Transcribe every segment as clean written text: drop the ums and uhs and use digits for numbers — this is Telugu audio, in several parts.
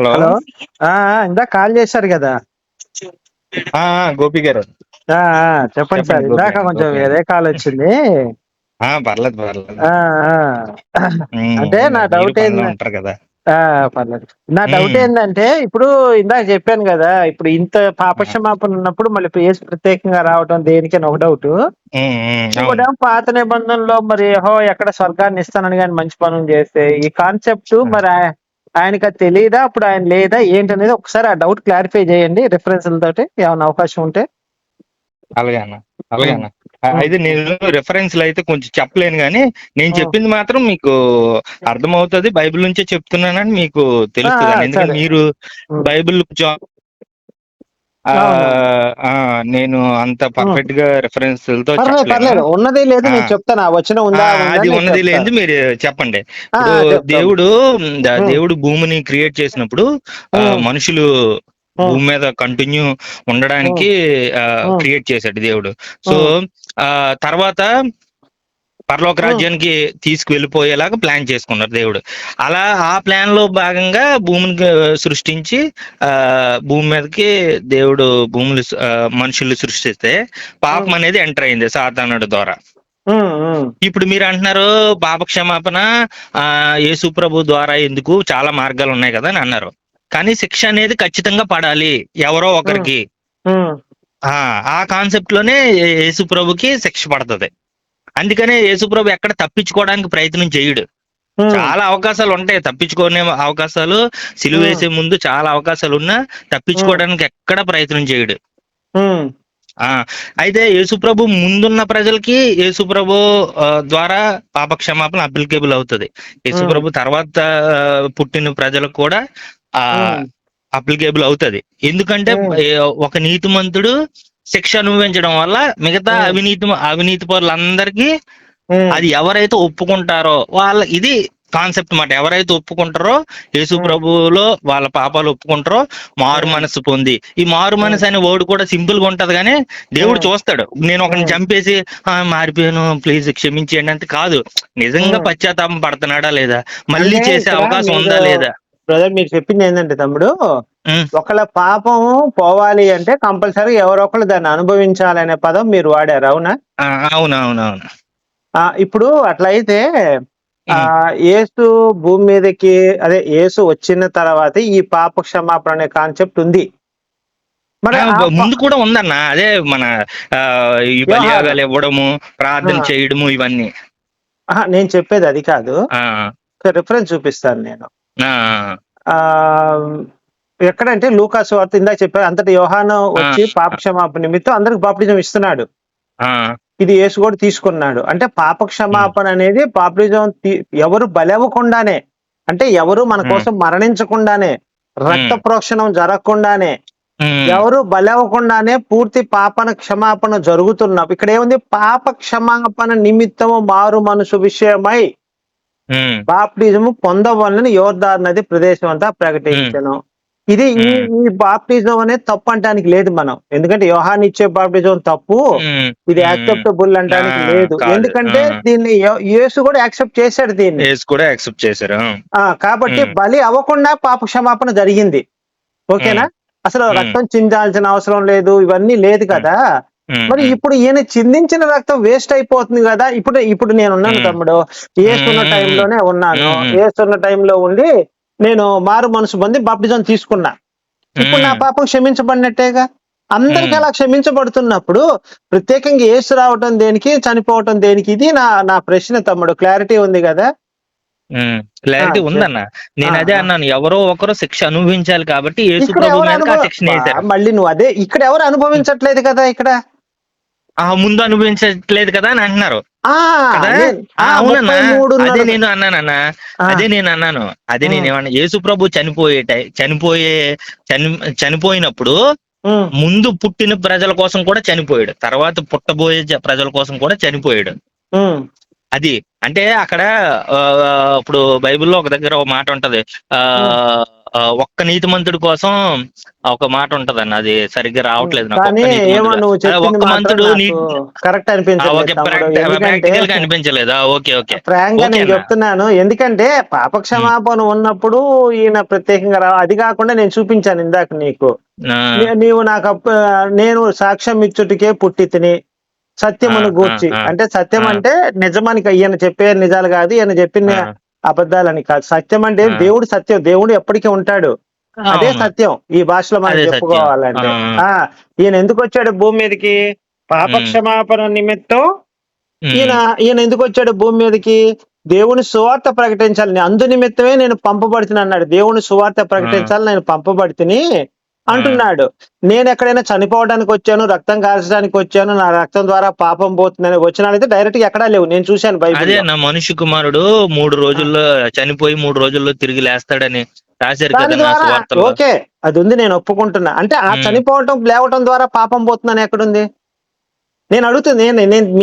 హలో. హలో. ఇందాక కాల్ చేశారు కదా. గోపి గారు చెప్పండి సార్. చెప్పండి. గోపి ఇందాక గారు కొంచెం గోపి గారు వేరే కాల్ వచ్చింది. పర్లేదు పర్లేదు. ఆ, ఆ. అంటే నా మరి మీరు డౌట్ పనిలో ఏంది? ఉంటారు కదా. పర్లేదు. నా డౌట్ ఉమ్, ఏంటంటే, ఇప్పుడు ఇందాక చెప్పాను కదా, ఇప్పుడు ఇంత ఆ, పాపక్షమాపణ ఉన్నప్పుడు మళ్ళీ యేసు ప్రత్యేకంగా రావటం దేనికని ఒక డౌట్. అవును. ఇంకోటేమో పాత నిబంధనలో మరి ఎక్కడ స్వర్గాన్ని ఇస్తానని కానీ మంచి పనులు చేస్తే ఈ కాన్సెప్ట్ ఆ, మరి ఆయనకి అది తెలియదా, అప్పుడు ఆయన లేదా ఏంటనేది ఒకసారి ఆ డౌట్ క్లారిఫై చేయండి రిఫరెన్స్ల తోటి ఏమైనా అవకాశం ఉంటే. అలాగే అన్న, అలాగే ఉమ్, అన్న. ఉమ్, అయితే నేను రెఫరెన్స్లు అయితే కొంచెం చెప్పలేను, కానీ నేను ఉమ్. చెప్పింది మాత్రం మీకు అర్థమవుతుంది. బైబిల్ నుంచే చెప్తున్నానని మీకు తెలుస్తుంది అన్న. ఎందుకంటే సరే. మీరు ఉమ్, బైబిల్ అవునవును. నేను అంత ఉమ్. పర్ఫెక్ట్ గా రెఫరెన్స్లతో పర్లేదు చెప్పలేను. పర్లేదు, ఉన్నది లేదు ఆ నేను చెప్తాను. ఆ వచనం ఉందా ఉందా అది నేను ఉన్నది లేనిది చెప్తాను. మీరు చెప్పండి. ఇప్పుడు చెప్తాం. దేవుడు ఉమ్, దేవుడు భూమిని క్రియేట్ చేసినప్పుడు ఉమ్, మనుషులు ఉమ్, భూమి మీద కంటిన్యూ ఉమ్, ఉండడానికి ఉమ్, క్రియేట్ చేశాడు దేవుడు. సో ఉమ్, ఆ తర్వాత పరలోక ఉమ్, రాజ్యానికి తీసుకువెళ్ళిపోయేలాగా ప్లాన్ చేసుకున్నారు దేవుడు. అలా ఆ ప్లాన్ లో భాగంగా భూమిని సృష్టించి ఆ భూమి మీదకి దేవుడు మనుషులు సృష్టిస్తే పాపం ఉమ్, అనేది ఎంటర్ అయింది సాతానుడి ద్వారా. ఉమ్, ఉమ్, ఇప్పుడు మీరు అంటున్నారు పాప క్షమాపణ యేసు ప్రభు ద్వారా ఎందుకు, చాలా మార్గాలు ఉన్నాయి కదా అని అన్నారు. కానీ శిక్ష అనేది ఖచ్చితంగా పడాలి ఎవరో ఉమ్, ఒకరికి. ఉమ్, ఆ కాన్సెప్ట్ లోనే యేసు ప్రభుకి శిక్ష పడుతుంది. అందుకనే యేసు ప్రభు ఎక్కడ తప్పించుకోవడానికి ప్రయత్నం చేయడు. ఉమ్, చాలా అవకాశాలు ఉంటాయి తప్పించుకునే అవకాశాలు, సిలువ ఉమ్, వేసే ముందు చాలా అవకాశాలు ఉన్నా ఉమ్, తప్పించుకోవడానికి ఎక్కడ ప్రయత్నం చేయడు. ఉమ్, ఆ అయితే యేసుప్రభు ముందున్న ప్రజలకి యేసుప్రభు ద్వారా పాప క్షమాపణ అప్లికేబుల్ అవుతుంది. ఉమ్, యేసుప్రభు తర్వాత పుట్టిన ప్రజలకు కూడా ఆ ఉమ్, అప్లికేబుల్ అవుతుంది. ఎందుకంటే ఉమ్, ఒక నీతిమంతుడు శిక్ష అనుభవించడం వల్ల మిగతా ఉమ్, అవినీతి పరులందరికీ ఉమ్, అది ఎవరైతే ఒప్పుకుంటారో ఇది కాన్సెప్ట్ మాట. ఎవరైతే ఒప్పుకుంటారో యేసు ఉమ్, ప్రభువులో వాళ్ళ పాపాలు ఒప్పుకుంటారో మారు ఉమ్, మనసు పొంది, ఈ మారు ఉమ్, మనసు అనే వర్డ్ కూడా సింపుల్ గా ఉంటది, కానీ దేవుడు ఉమ్, చూస్తాడు. నేను ఒకరిని ఉమ్, చంపేసి మారిపోయాను ప్లీజ్ క్షమించేయండి అంటే కాదు. నిజంగా ఉమ్. పశ్చాత్తాపం పడుతున్నాడా లేదా, మళ్ళీ అంటే చేసే ఇక్కడ అవకాశం మీరు ఉందా లేదా. బ్రదర్ మీరు చెప్పింది ఏంటంటే తమ్ముడు, ఉమ్, ఒకళ్ళ పాపం పోవాలి అంటే కంపల్సరీ ఎవరో ఒకళ్ళు దాన్ని అనుభవించాలనే పదం మీరు వాడారు, అవునా? ఆ, అవునవునవును. ఇప్పుడు అట్లయితే ఆ ఉమ్. యేసు భూమి మీదకి, అదే యేసు వచ్చిన తర్వాత ఈ పాప క్షమాపణ అనే కాన్సెప్ట్ ఉంది. మరి ముందు కూడా ఉందన్న. అదే మన ఆ ఈ యోహాను. బలియాగాలు ఇవ్వడము, ఆ, ప్రార్థన చేయడము, ఇవన్నీ. నేను చెప్పేది అది కాదు. ఆ రిఫరెన్స్ చూపిస్తాను నేను. ఆ ఆ ఎక్కడంటే లూకాసు వార్త ఇందాక చెప్పారు, అంతటి యోహాను ఆ వచ్చి పాప క్షమాపణ నిమిత్తం అందరికి బాప్టిజం ఇస్తున్నాడు. ఆ ఇది యేసు కూడా తీసుకున్నాడు. అంటే పాప ఉమ్, క్షమాపణ అనేది బాప్టిజం ఎవరు బలవ్వకుండానే, అంటే ఎవరు మన ఉమ్, కోసం మరణించకుండానే, రక్త ఉమ్, ప్రోక్షణం జరగకుండానే, ఉమ్, ఎవరు బలవ్వకుండానే పూర్తి పాపన క్షమాపణ జరుగుతున్న ఇక్కడ ఏముంది? పాప క్షమాపణ నిమిత్తము మారు మనసు విషయమై ఉమ్, బాప్టిజము పొందవలనని యోర్దాను నది ప్రదేశం అంతా ఉమ్, ప్రకటించను. ఇది ఈ ఉమ్, ఈ బాప్టిజం అనేది తప్పు అంటానికి లేదు మనం. ఎందుకంటే యోహాను ఇచ్చే బాప్టిజం తప్పు, ఉమ్, ఇది ఉమ్. యాక్సెప్టబుల్ అంటానికి లేదు. కాదు. ఎందుకంటే దీన్ని యేసు కూడా యాక్సెప్ట్ చేశాడు దీన్ని. ఏసు కూడా యాక్సెప్ట్ చేశారు. కాబట్టి ఉమ్, బలి అవ్వకుండా పాప క్షమాపణ జరిగింది. ఉమ్, ఓకేనా? అసలు ఉమ్, రక్తం చిందాల్సిన అవసరం లేదు, ఇవన్నీ లేదు ఉమ్, కదా. ఉమ్, మరి ఉమ్, ఇప్పుడు ఈయన చిందించిన రక్తం వేస్ట్ అయిపోతుంది కదా. ఇప్పుడు ఇప్పుడు నేను ఉన్నాను ఉమ్, తమ్ముడు, ఏసున్న ఉమ్, టైంలోనే ఉన్నాను. ఉమ్, ఉమ్, ఏసున్న టైంలో ఉండి నేను మారు మనసు పొంది బాప్టిజం తీసుకున్నా. ఇప్పుడు నా ఉమ్, పాపం క్షమించబడినట్టేగా. అందరికీ ఉమ్, అలా క్షమించబడుతున్నప్పుడు ప్రత్యేకంగా యేసు రావటం దేనికి, చనిపోవటం దేనికి? ఇది నా నా ప్రశ్న తమ్ముడు. క్లారిటీ ఉంది కదా? క్లారిటీ చెప్. ఉందన్న. ఆ, నేను అదే ఆ. అన్నాను, ఎవరో ఒకరు శిక్ష అనుభవించాలి కాబట్టి యేసు ఇక్కడ ప్రభు ఎవరు మీదకి ఆ శిక్షణ వేశారు. మళ్ళీ నువ్వు అదే, ఇక్కడ ఎవరు అనుభవించట్లేదు కదా ఇక్కడ. ముందు అనుభవించట్లేదు కదా అని అంటున్నారు ఆ కదా. నేను అవునన్నా, 33:30. అదే నేను అన్నానన్నా. ఆ, అదే నేను అన్నాను. అదే ఉమ్, నేనేమన్నా, యేసు ప్రభు చనిపోయినప్పుడు ఉమ్, ముందు పుట్టిన ప్రజల కోసం కూడా చనిపోయాడు, తర్వాత పుట్టబోయే ప్రజల కోసం కూడా చనిపోయాడు. ఉమ్, అది అంటే అక్కడ ఇప్పుడు బైబిల్లో ఒక దగ్గర ఒక మాట ఉంటది. ఆ ఉమ్, ఒక్క నీతిమంతుడి కోసం ఒక మాట ఉంటదన్న, అది సరిగ్గా రావట్లేదు నాకు. కానీ ఒక్క ఏమో నీతిమంతుడు, నువ్వు చెప్పింది ఒక్క మాత్రం మంతుడు నాకు కరెక్ట్ అనిపించలేదు ఓకే, తమ్ముడు. ఎందుకంటే ప్రాక్టికల్ గా అనిపించలేదా? ఓకే ఓకే ఫ్రాంక్ గా ఓకే నేను అన్న. చెప్తున్నాను. ఎందుకంటే పాప క్షమాపణ ఉన్నప్పుడు ఈయన ప్రత్యేకంగా అది కాకుండా నేను చూపించాను ఇందాక నీకు. ఆ, నీవు నాకు నేను సాక్ష్యం ఇచ్చుటికే పుట్టి తిని ఆ, సత్యమును ఆ, గూర్చి. ఆ, అంటే సత్యం ఆ, అంటే నిజమని ఈయన చెప్పే నిజాలు కాదు, ఈయన చెప్పిన ఆ, అబద్ధాలని కాదు. సత్యం అంటే ఆ. దేవుడు సత్యం, దేవుడు ఎప్పటికీ ఉంటాడు. అదే అవును, సత్యం ఈ భాషలో మనం అదే సత్యం. చెప్పుకోవాలంటే. ఆ ఈయన ఎందుకు వచ్చాడు భూమి మీదకి? పాప ఉమ్, క్షమాపణ నిమిత్తం ఈయన ఉమ్, ఈయన ఎందుకు వచ్చాడు భూమి మీదకి? దేవుని సువార్త ప్రకటించాలని, అందు నిమిత్తమే నేను పంపబడుతున్నా అన్నాడు. దేవుని సువార్త ప్రకటించాలని నేను పంపబడితిని అంటున్నాడు. నేను ఎక్కడైనా చనిపోవడానికి వచ్చాను, రక్తం కాల్చడానికి వచ్చాను, నా రక్తం ద్వారా పాపం పోతుందని వచ్చినానైతే డైరెక్ట్ గా ఎక్కడా లేవు. నేను చూశాను అదే బైబిల్లో. నా మనిషి కుమారుడు 3 రోజుల్లో చనిపోయి 3 రోజుల్లో తిరిగి లేస్తాడని రాశారు దాని కదన్నా ద్వారా సువార్తల్లో. ఓకే, అది ఉంది, నేను ఒప్పుకుంటున్నా. అంటే ఆ ఉమ్, చనిపోవటం లేవటం ద్వారా పాపం పోతుందని ఎక్కడుంది? నేను అడుగుతుంది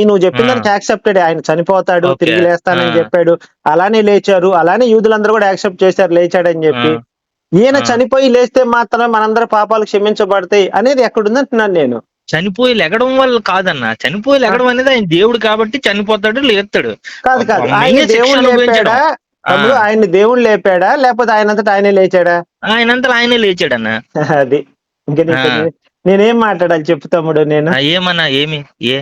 నువ్వు చెప్పిన ఆ, దానికి యాక్సెప్టెడ్. ఆయన చనిపోతాడు, ఓకే. తిరిగి ఆ, లేస్తానని చెప్పాడు, అలానే లేచారు, అలానే యూదులందరూ కూడా యాక్సెప్ట్ చేశారు లేచాడని ఆ, చెప్పి. ఈయన ఆ. చనిపోయి లేస్తే మాత్రం మనందరి పాపాలు క్షమించబడతాయి అనేది ఎక్కడుంది అంటున్నాను నేను. చనిపోయి లెగడం వల్ల కాదన్న, చనిపోయి ఆ, లెగడం అనేది ఆయన దేవుడు కాబట్టి చనిపోతాడు, లేస్తాడు. కాదు కాదు, ఆయన మెయిన్ శిక్ష దేవుడు అనుభవించడం. లేపాడా ఆ, తమ్ముడు? ఆయన్ని దేవుడు లేపాడా లేకపోతే ఆయనంతటా ఆయనే లేచాడా? ఆయనంతా ఆయనే లేచాడన్న. అది ఇంకా నీకు ఆ, నేనేం మాట్లాడాలి చెప్పు తమ్ముడు నేను. ఏమన్నా ఏమి ఏ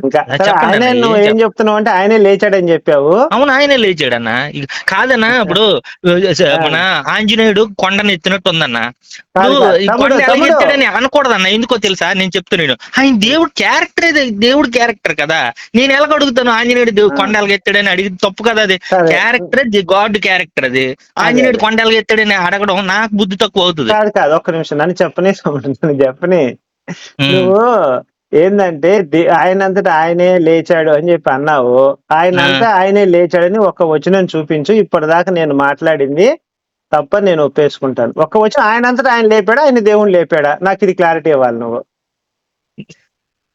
ఇంకా సరే, చెప్పండి ఆయనే అన్న, నువ్వు ఏం ఏం చెప్తున్నావు అంటే ఆయనే లేచాడని చెప్పావు. అవును, ఆయనే లేచాడన్న. కాదన్నా, ఇప్పుడు ఆ, మన ఆంజనేయుడు కొండను ఎత్తినట్టు ఉందన్న. ఇప్పుడు కాదు కాదు ఈ తమ్ముడు కొండ తమ్ముడు ఎలాగెత్తాడని అనకూడదన్న. ఎందుకో తెలుసా? నేను చెప్తున్నాను, ఆయన దేవుడు క్యారెక్టర్, దేవుడు క్యారెక్టర్ కదా. నేను ఎలాగ అడుగుతాను ఆంజనేయుడు ఆ, కొండ ఎలాగెత్తాడని? అడిగి తప్పు కదా అది. సరే క్యారెక్టర్ గాడ్ క్యారెక్టర్ అది. అదే ఆంజనేయుడు అదే కొండ ఎలాగెత్తాడని అడగడం నాకు బుద్ధి తక్కువ అవుతుంది. కాదు కాదు, ఒక్క నిమిషం నన్ను చెప్పని తమ్ముడు, నన్ను చెప్పని. ఉమ్, నువ్వు ఏందంటే ఆయనంతటా ఆయనే లేచాడు అని చెప్పి అన్నావు. ఆ, ఆయనంతా ఆయనే లేచాడని ఒక వచనం చూపించు. ఇప్పటిదాకా నేను మాట్లాడింది తప్పని నేను ఒప్పేసుకుంటాను. ఒక్క వచనం ఆయనంతటా ఆయన లేపాడా, ఆయన దేవుడు లేపాడా? నాకు ఇది క్లారిటీ ఇవ్వాలి నువ్వు.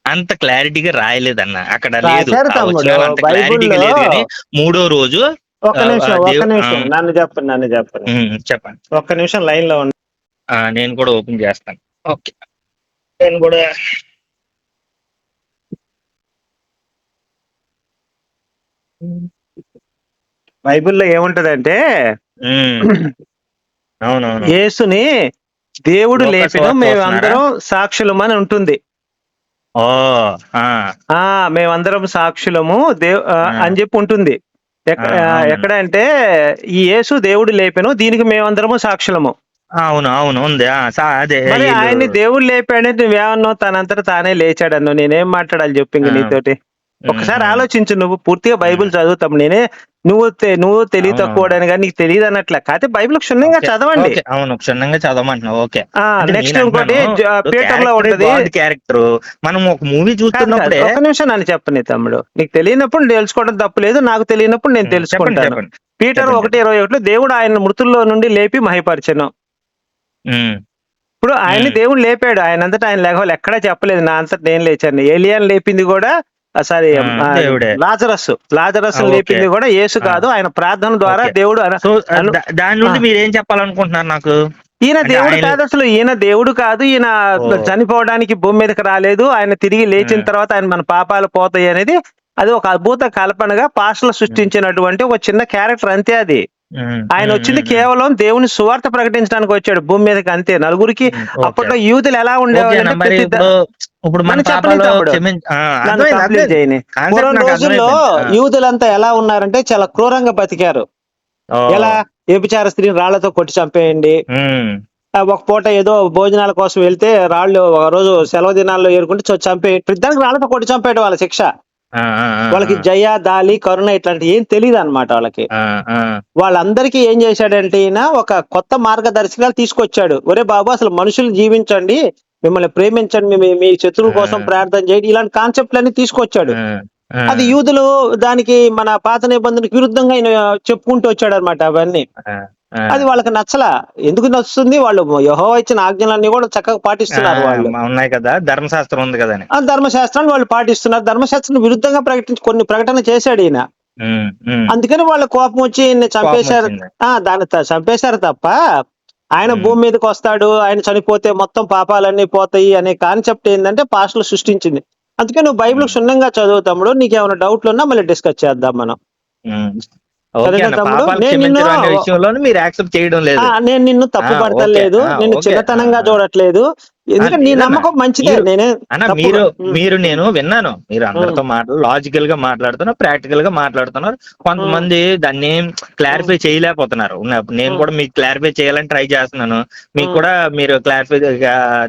అంత క్లారిటీగా రాయలేదన్న, అక్కడ లేదు. రాశారు ఆ తమ్ముడు వచనాలు అంత క్లారిటీగా బైబిల్లో. లేదు. కానీ 3వ రోజు ఒక్క నిమిషం ఒక్క దేవ్ నిమిషం నన్ను చెప్పండి. చెప్పండి. ఒక్క నిమిషం లైన్ లో ఉండు. నేను కూడా ఓపెన్ చేస్తాను. ఓకే, నేను కూడా. బైబిల్లో ఏముంటదంటే ఉమ్, అవునవును. యేసుని దేవుడు లోకాసు లేపిన వార్త వస్తున్నారా? మేమందరం సాక్షులమని ఉంటుంది. ఓ, ఆ, మేమందరం సాక్షులము ఆ, అని చెప్పి ఉంటుంది. అవునన్న. ఎక్కడ అంటే ఈ యేసు దేవుడు లేపెను, దీనికి మేమందరము సాక్షులము. అవును అవును ఉంది. అదే మరి వీళ్ళు. ఆయన్ని దేవుడు లేపాడంటే నువ్వేమన్నావు? తనంతట తానే లేచాడన్నావు. నేనేం మాట్లాడాలి చెప్పు ఇంక ఆ, నీతోటి? ఒకసారి ఉమ్, ఆలోచించు. నువ్వు పూర్తిగా బైబిల్ ఉమ్, చదువుతాం. నువ్వు తెలివి అవునవును. తక్కువడని కానీ నీకు తెలియదు అన్నట్లే. కాకపోతే బైబిల్ క్షుణ్ణంగా ఓకే చదవండి. ఓకే, అవును, క్షుణ్ణంగా చదవమంటున్నావు. ఓకే, అంటే నెక్స్ట్ నేను ఇంకోటి అంటున్నాను, పీటర్ లో క్యారెక్టర్ ఉంటది. God character. మనం ఒక మూవీ కాదు కాదు, చూస్తున్నప్పుడే. ఒక్క నిమిషం నన్ను చెప్పని తమ్ముడు. నీకు తెలియనప్పుడు నువ్వు తెలుసుకోవడం తప్పులేదు, నాకు తెలియనప్పుడు నేను చెప్పండి తెలుసుకుంటాను. చెప్పండి పీటర్ చెప్పండి 1:21 దేవుడు ఆయన మృతుల్లో నుండి లేపి మహిపరచెను. ఉమ్, ఇప్పుడు ఆయన్ని ఉమ్, దేవుడు లేపాడు, ఆయన అంతటా ఆయన లేవాలి ఎక్కడా చెప్పలేదు నా అంతటా నేను లేచాను. ఏలియాని లేపింది కూడా సారీ దేవుడే. Lazarus okay. లేపింది కూడా యేసు ఆ, కాదు, ఆయన ప్రార్థన ద్వారా ఓకే. దేవుడు సో అను దాని ఆ, నుండి మీరు ఏం చెప్పాలనుకుంటున్నారు నాకు? ఈయన అంటే దేవుడు ఆయన. కాదు, అసలు ఈయన దేవుడు కాదు. ఈయన ఓ, చనిపోవడానికి భూమి మీదకి రాలేదు. ఆయన తిరిగి లేచిన ఉమ్, తర్వాత ఆయన మన పాపాలు పోతాయి అనేది అది ఒక అద్భుత కల్పనగా పాస్టర్లు ఉమ్, సృష్టించినటువంటి ఒక చిన్న క్యారెక్టర్ అంతే అది. ఉమ్, ఆయన ఉమ్, వచ్చింది ఉమ్, కేవలం దేవుని సువార్త ప్రకటించడానికి వచ్చాడు భూమి మీదకి, అంతే. నలుగురికి ఓకే అప్పట్లో యూదులు ఎలా ఉండేవాళ్ళు ఓకేనా. అంటే మరి ఇప్పుడు మన నన్ను చెప్పని పాపాలు తమ్ముడు, నన్ను అర్థమైంది కంప్లీట్ అర్థమైంది. చేయని. కాన్సెప్ట్ పూర్వం నాకు రోజుల్లో అర్థమైపోయింది. యూదులంతా ఎలా ఉన్నారంటే చాలా క్రూరంగా బతికారు. ఓ, ఎలా? వ్యభిచార స్త్రీని రాళ్లతో కొట్టి చంపేయండి. ఉమ్, ఒక పూట ఏదో భోజనాల కోసం వెళ్తే రాళ్ళు ఒక రోజు సెలవు దినాల్లో ఏరుకుంటే చంపే దానికి రాళ్లతో కొట్టి చంపేయడం వాళ్ళ శిక్ష. ఆ, ఆ, ఆ, వాళ్ళకి జయ, దాలి, కరుణ ఇట్లాంటి ఏం తెలియదు అనమాట వాళ్ళకి. ఆ, ఆ, వాళ్ళందరికీ ఏం చేశాడంటే ఈయన ఒక కొత్త మార్గదర్శకాలు తీసుకొచ్చాడు. ఒరే బాబు, అసలు మనుషులు జీవించండి, మిమ్మల్ని ప్రేమించండి, మీ శత్రువుల కోసం ప్రార్థన చేయండి, ఇలాంటి కాన్సెప్ట్లన్నీ తీసుకొచ్చాడు. ఆ, అది యూదులు దానికి మన పాత నిబంధనకు విరుద్ధంగా ఆయన చెప్పుకుంటూ వచ్చాడు అనమాట అవన్నీ. ఆ, ఆ, అది వాళ్ళకి నచ్చలా. ఎందుకు నచ్చుతుంది? వాళ్ళు యెహోవా ఇచ్చిన ఆజ్ఞలన్నీ కూడా చక్కగా పాటిస్తున్నారు వాళ్ళు. ఉన్నాయి కదా, ధర్మశాస్త్రం ఉంది కదా అని. ఆ ధర్మశాస్త్రాన్ని వాళ్ళు పాటిస్తున్నారు. ధర్మశాస్త్రం విరుద్ధంగా కొన్ని ప్రకటన చేశాడు ఈయన. అందుకని వాళ్ళ కోపం వచ్చి ఈయన్ని కోపం చంపేశారు. వచ్చింది. దాన్ని చంపేశారు తప్ప ఆయన ఉమ్, భూమి మీదకి వస్తాడు, ఆయన చనిపోతే మొత్తం పాపాలన్నీ పోతాయి అనే కాన్సెప్ట్ ఏంటంటే పాస్టర్లు సృష్టించింది. అందుకే నువ్వు బైబిల్ ఉమ్, క్షుణ్ణంగా చదువు తమ్ముడు. నీకేమైనా డౌట్లు ఉన్నా మళ్ళీ డిస్కస్ చేద్దాం మనం. ఉమ్. ఓకే సరేనా అన్న, తమ్ముడు? పాపాలు నేను నిన్ను క్షమించడం అనే విషయంలోనూ మీరు యాక్సెప్ట్ చేయడం లేదు. నేను నిన్ను తప్పు ఓకే. పడతలేదు, నిన్ను ఓకే. చిన్నతనంగా చూడట్లేదు. ఎందుకంటే నీ లేదన్న, నమ్మకం మంచిదే. మీరు నేనే అన్న తప్పు. మీరు మీరు నేను విన్నాను, మీరు ఉమ్, అందరితో లాజికల్ గా మాట్లాడుతున్నారు, ప్రాక్టికల్ గా మాట్లాడుతున్నారు. ఉమ్, కొంతమంది దాన్ని క్లారిఫై చేయలేకపోతున్నారు. నేను ఉమ్, కూడా మీకు క్లారిఫై చేయాలని ట్రై చేస్తున్నాను. మీకు ఉమ్. కూడా మీరు క్లారిఫై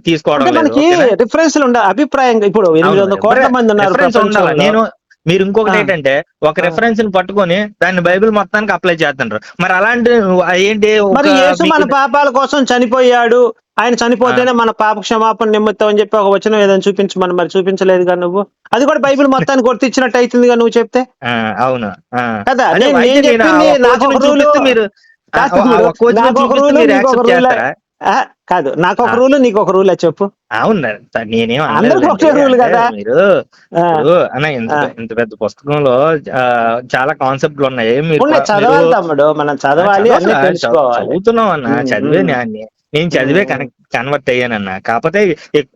తీసుకోవడం అంటే లేదు. మనకి ఓకేనా? డిఫరెన్స్లు ఉండే అభిప్రాయం. ఇప్పుడు 800 కోట్ల మంది ఉన్నారు రిఫరెన్స్ ఉండాలి. ప్రపంచంలో. మీరు ఇంకొకటి ఆ, ఏంటంటే, ఒక ఆ. రిఫరెన్స్ ని పట్టుకొని దాన్ని బైబిల్ మొత్తానికి అప్లై చేస్తున్నారు. మరి అలాంటి ఏంటి ఒక మరి యేసు మీకు మన పాపాల కోసం చనిపోయాడు, ఆయన ఆ, చనిపోతేనే మన పాప క్షమాపణ నిమిత్తం అని చెప్పి ఒక వచనం ఏదైనా చూపించమని, మరి చూపించలేదుగా నువ్వు. అది కూడా బైబిల్ మొత్తానికి వర్తించినట్టు అవుతుందిగా నువ్వు చెప్తే ఆ, అవును. ఆ, కదా. అదే నేను అయితే నేను నేను చెప్పింది ఒక్క నాకు ఒక వచనం రూలు చూపిస్తే మీరు కాదు తమ్ముడు. ఒక్క వచనం నాకు ఒక చూపిస్తే రూలు మీరు నీకు ఒక యాక్సెప్ట్ రూలే. చేస్తారా? కాదు, నాకు ఒక ఆ, రూలు నీకు ఒక రూలే చెప్పు. అవును. నేనేం అందరికి అనలేదులేండి. ఒకటే రూల్ అంటే కదా. మీరు ఆ, ఇప్పుడు అన్న ఇంత ఆ. ఇంత పెద్ద పుస్తకంలో ఆ, చాలా కాన్సెప్ట్లు ఉన్నాయి. మీరు ఉన్నాయి, మీరు చదవాలి తమ్ముడు, మనం చదవాలి, అన్ని తెలుసుకోవాలి. చదువుతున్నాం అన్న, ఉమ్, చదివే ఉమ్, నేను ఉమ్, చదివే ఉమ్, కన్వర్ట్ అయ్యానన్న. కాకపోతే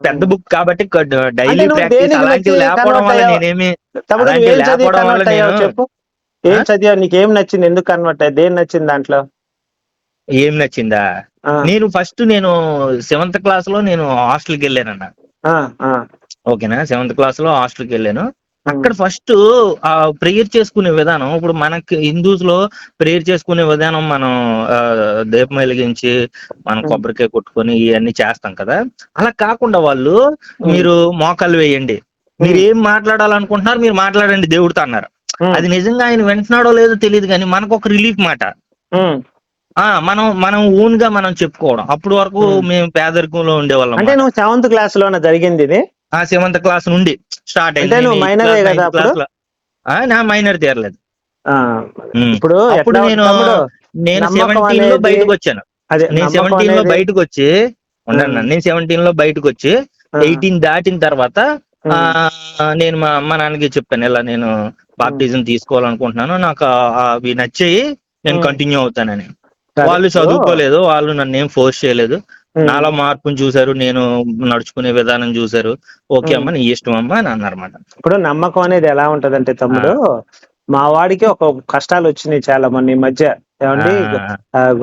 పెద్ద ఉమ్. బుక్ కాబట్టి అంటే డైలీ నువ్వు ప్రాక్టీస్ దేనికి మెచ్చి అలాంటివి లేకపోవడం కన్వర్ట్ వల్ల అయ్యావు నేనేమి తమ్ముడు? అలాంటివి నువ్వేం చదివి లేకపోవడం వల్ల కన్వర్ట్ నేను అయ్యావు చెప్పు. ఆ, ఏం చదివావు? నీకేం నచ్చింది? ఎందుకు కన్వర్ట్ అయ్యావు? దేని నచ్చింది దాంట్లో? ఏం నచ్చిందా? ఆ, నేను 7th క్లాస్ లో నేను హాస్టల్కి వెళ్ళానన్న. ఆ, ఆ, ఓకేనా? 7th క్లాస్ లో హాస్టల్కి వెళ్ళాను. ఉమ్, అక్కడ ఫస్ట్ ఆ ప్రేయర్ చేసుకునే విధానం, ఇప్పుడు మనకి హిందూస్ లో ప్రేయర్ చేసుకునే విధానం, మనం ఆ, దీపం వెలిగించి మనం ఉమ్, కొబ్బరికాయ కొట్టుకొని ఇవన్నీ చేస్తాం కదా. అలా కాకుండా వాళ్ళు, ఉమ్, మీరు మోకాళ్ళు వేయండి, మీరు ఉమ్, ఏం మాట్లాడాలనుకుంటున్నారు మీరు మాట్లాడండి దేవుడితో అన్నారు. ఉమ్, అది నిజంగా ఆయన వింటున్నాడో లేదో తెలియదు, కానీ మనకు ఒక రిలీఫ్ మాట. ఉమ్, మనం మనం ఓన్ గా మనం చెప్పుకోవడం. అప్పటి వరకు ఉమ్. మేము పేదరికంలో ఉండేవాళ్ళం అంటే అన్నమాట. నువ్వు 7th క్లాస్ లోన జరిగింది ఇది? ఆ 7th క్లాస్ నుండి స్టార్ట్ అయింది. అంటే నేను నువ్వు 8th మైనరే క్లాస్ కదా 9th అప్పుడు? క్లాస్ లో నా మైనర్ తీరలేదు. ఆ, ఉమ్. ఇప్పుడు అప్పుడు ఎట్లా తమ్ముడు, నేను నమ్మకం 17 లో అనేది, బయటకు వచ్చాను. అదే నేను నమ్మకం 17 లో అనేది. బయటకు వచ్చి ఆ, ఉండను. నేను 17 లో బయటకు వచ్చి ఆ, 18 దాటిన తర్వాత ఆ ఉమ్, నేను మా అమ్మ నాన్నకి చెప్పాను, ఇలా నేను ఉమ్, బాప్టిజం తీసుకోవాలనుకుంటున్నాను, నాకు అవి నచ్చాయి, నేను ఉమ్. కంటిన్యూ అవుతానని. సరే వాళ్ళు ఇప్పుడు. చదువుకోలేదు, వాళ్ళు నన్ను ఏం ఫోర్స్ చేయలేదు. ఉమ్, నాలో మార్పుని చూశారు, నేను నడుచుకునే విధానం చూశారు. ఓకే ఉమ్. అమ్మ, నీ ఇష్టం అమ్మా అని అన్నారన్నమాట. ఇప్పుడు నమ్మకం అనేది ఎలా ఉంటదంటే ఆ, తమ్ముడు, మా వాడికి ఒక కష్టాలు వచ్చినాయి చాలా మొన్న ఈ మధ్య. ఆ, ఏమండి,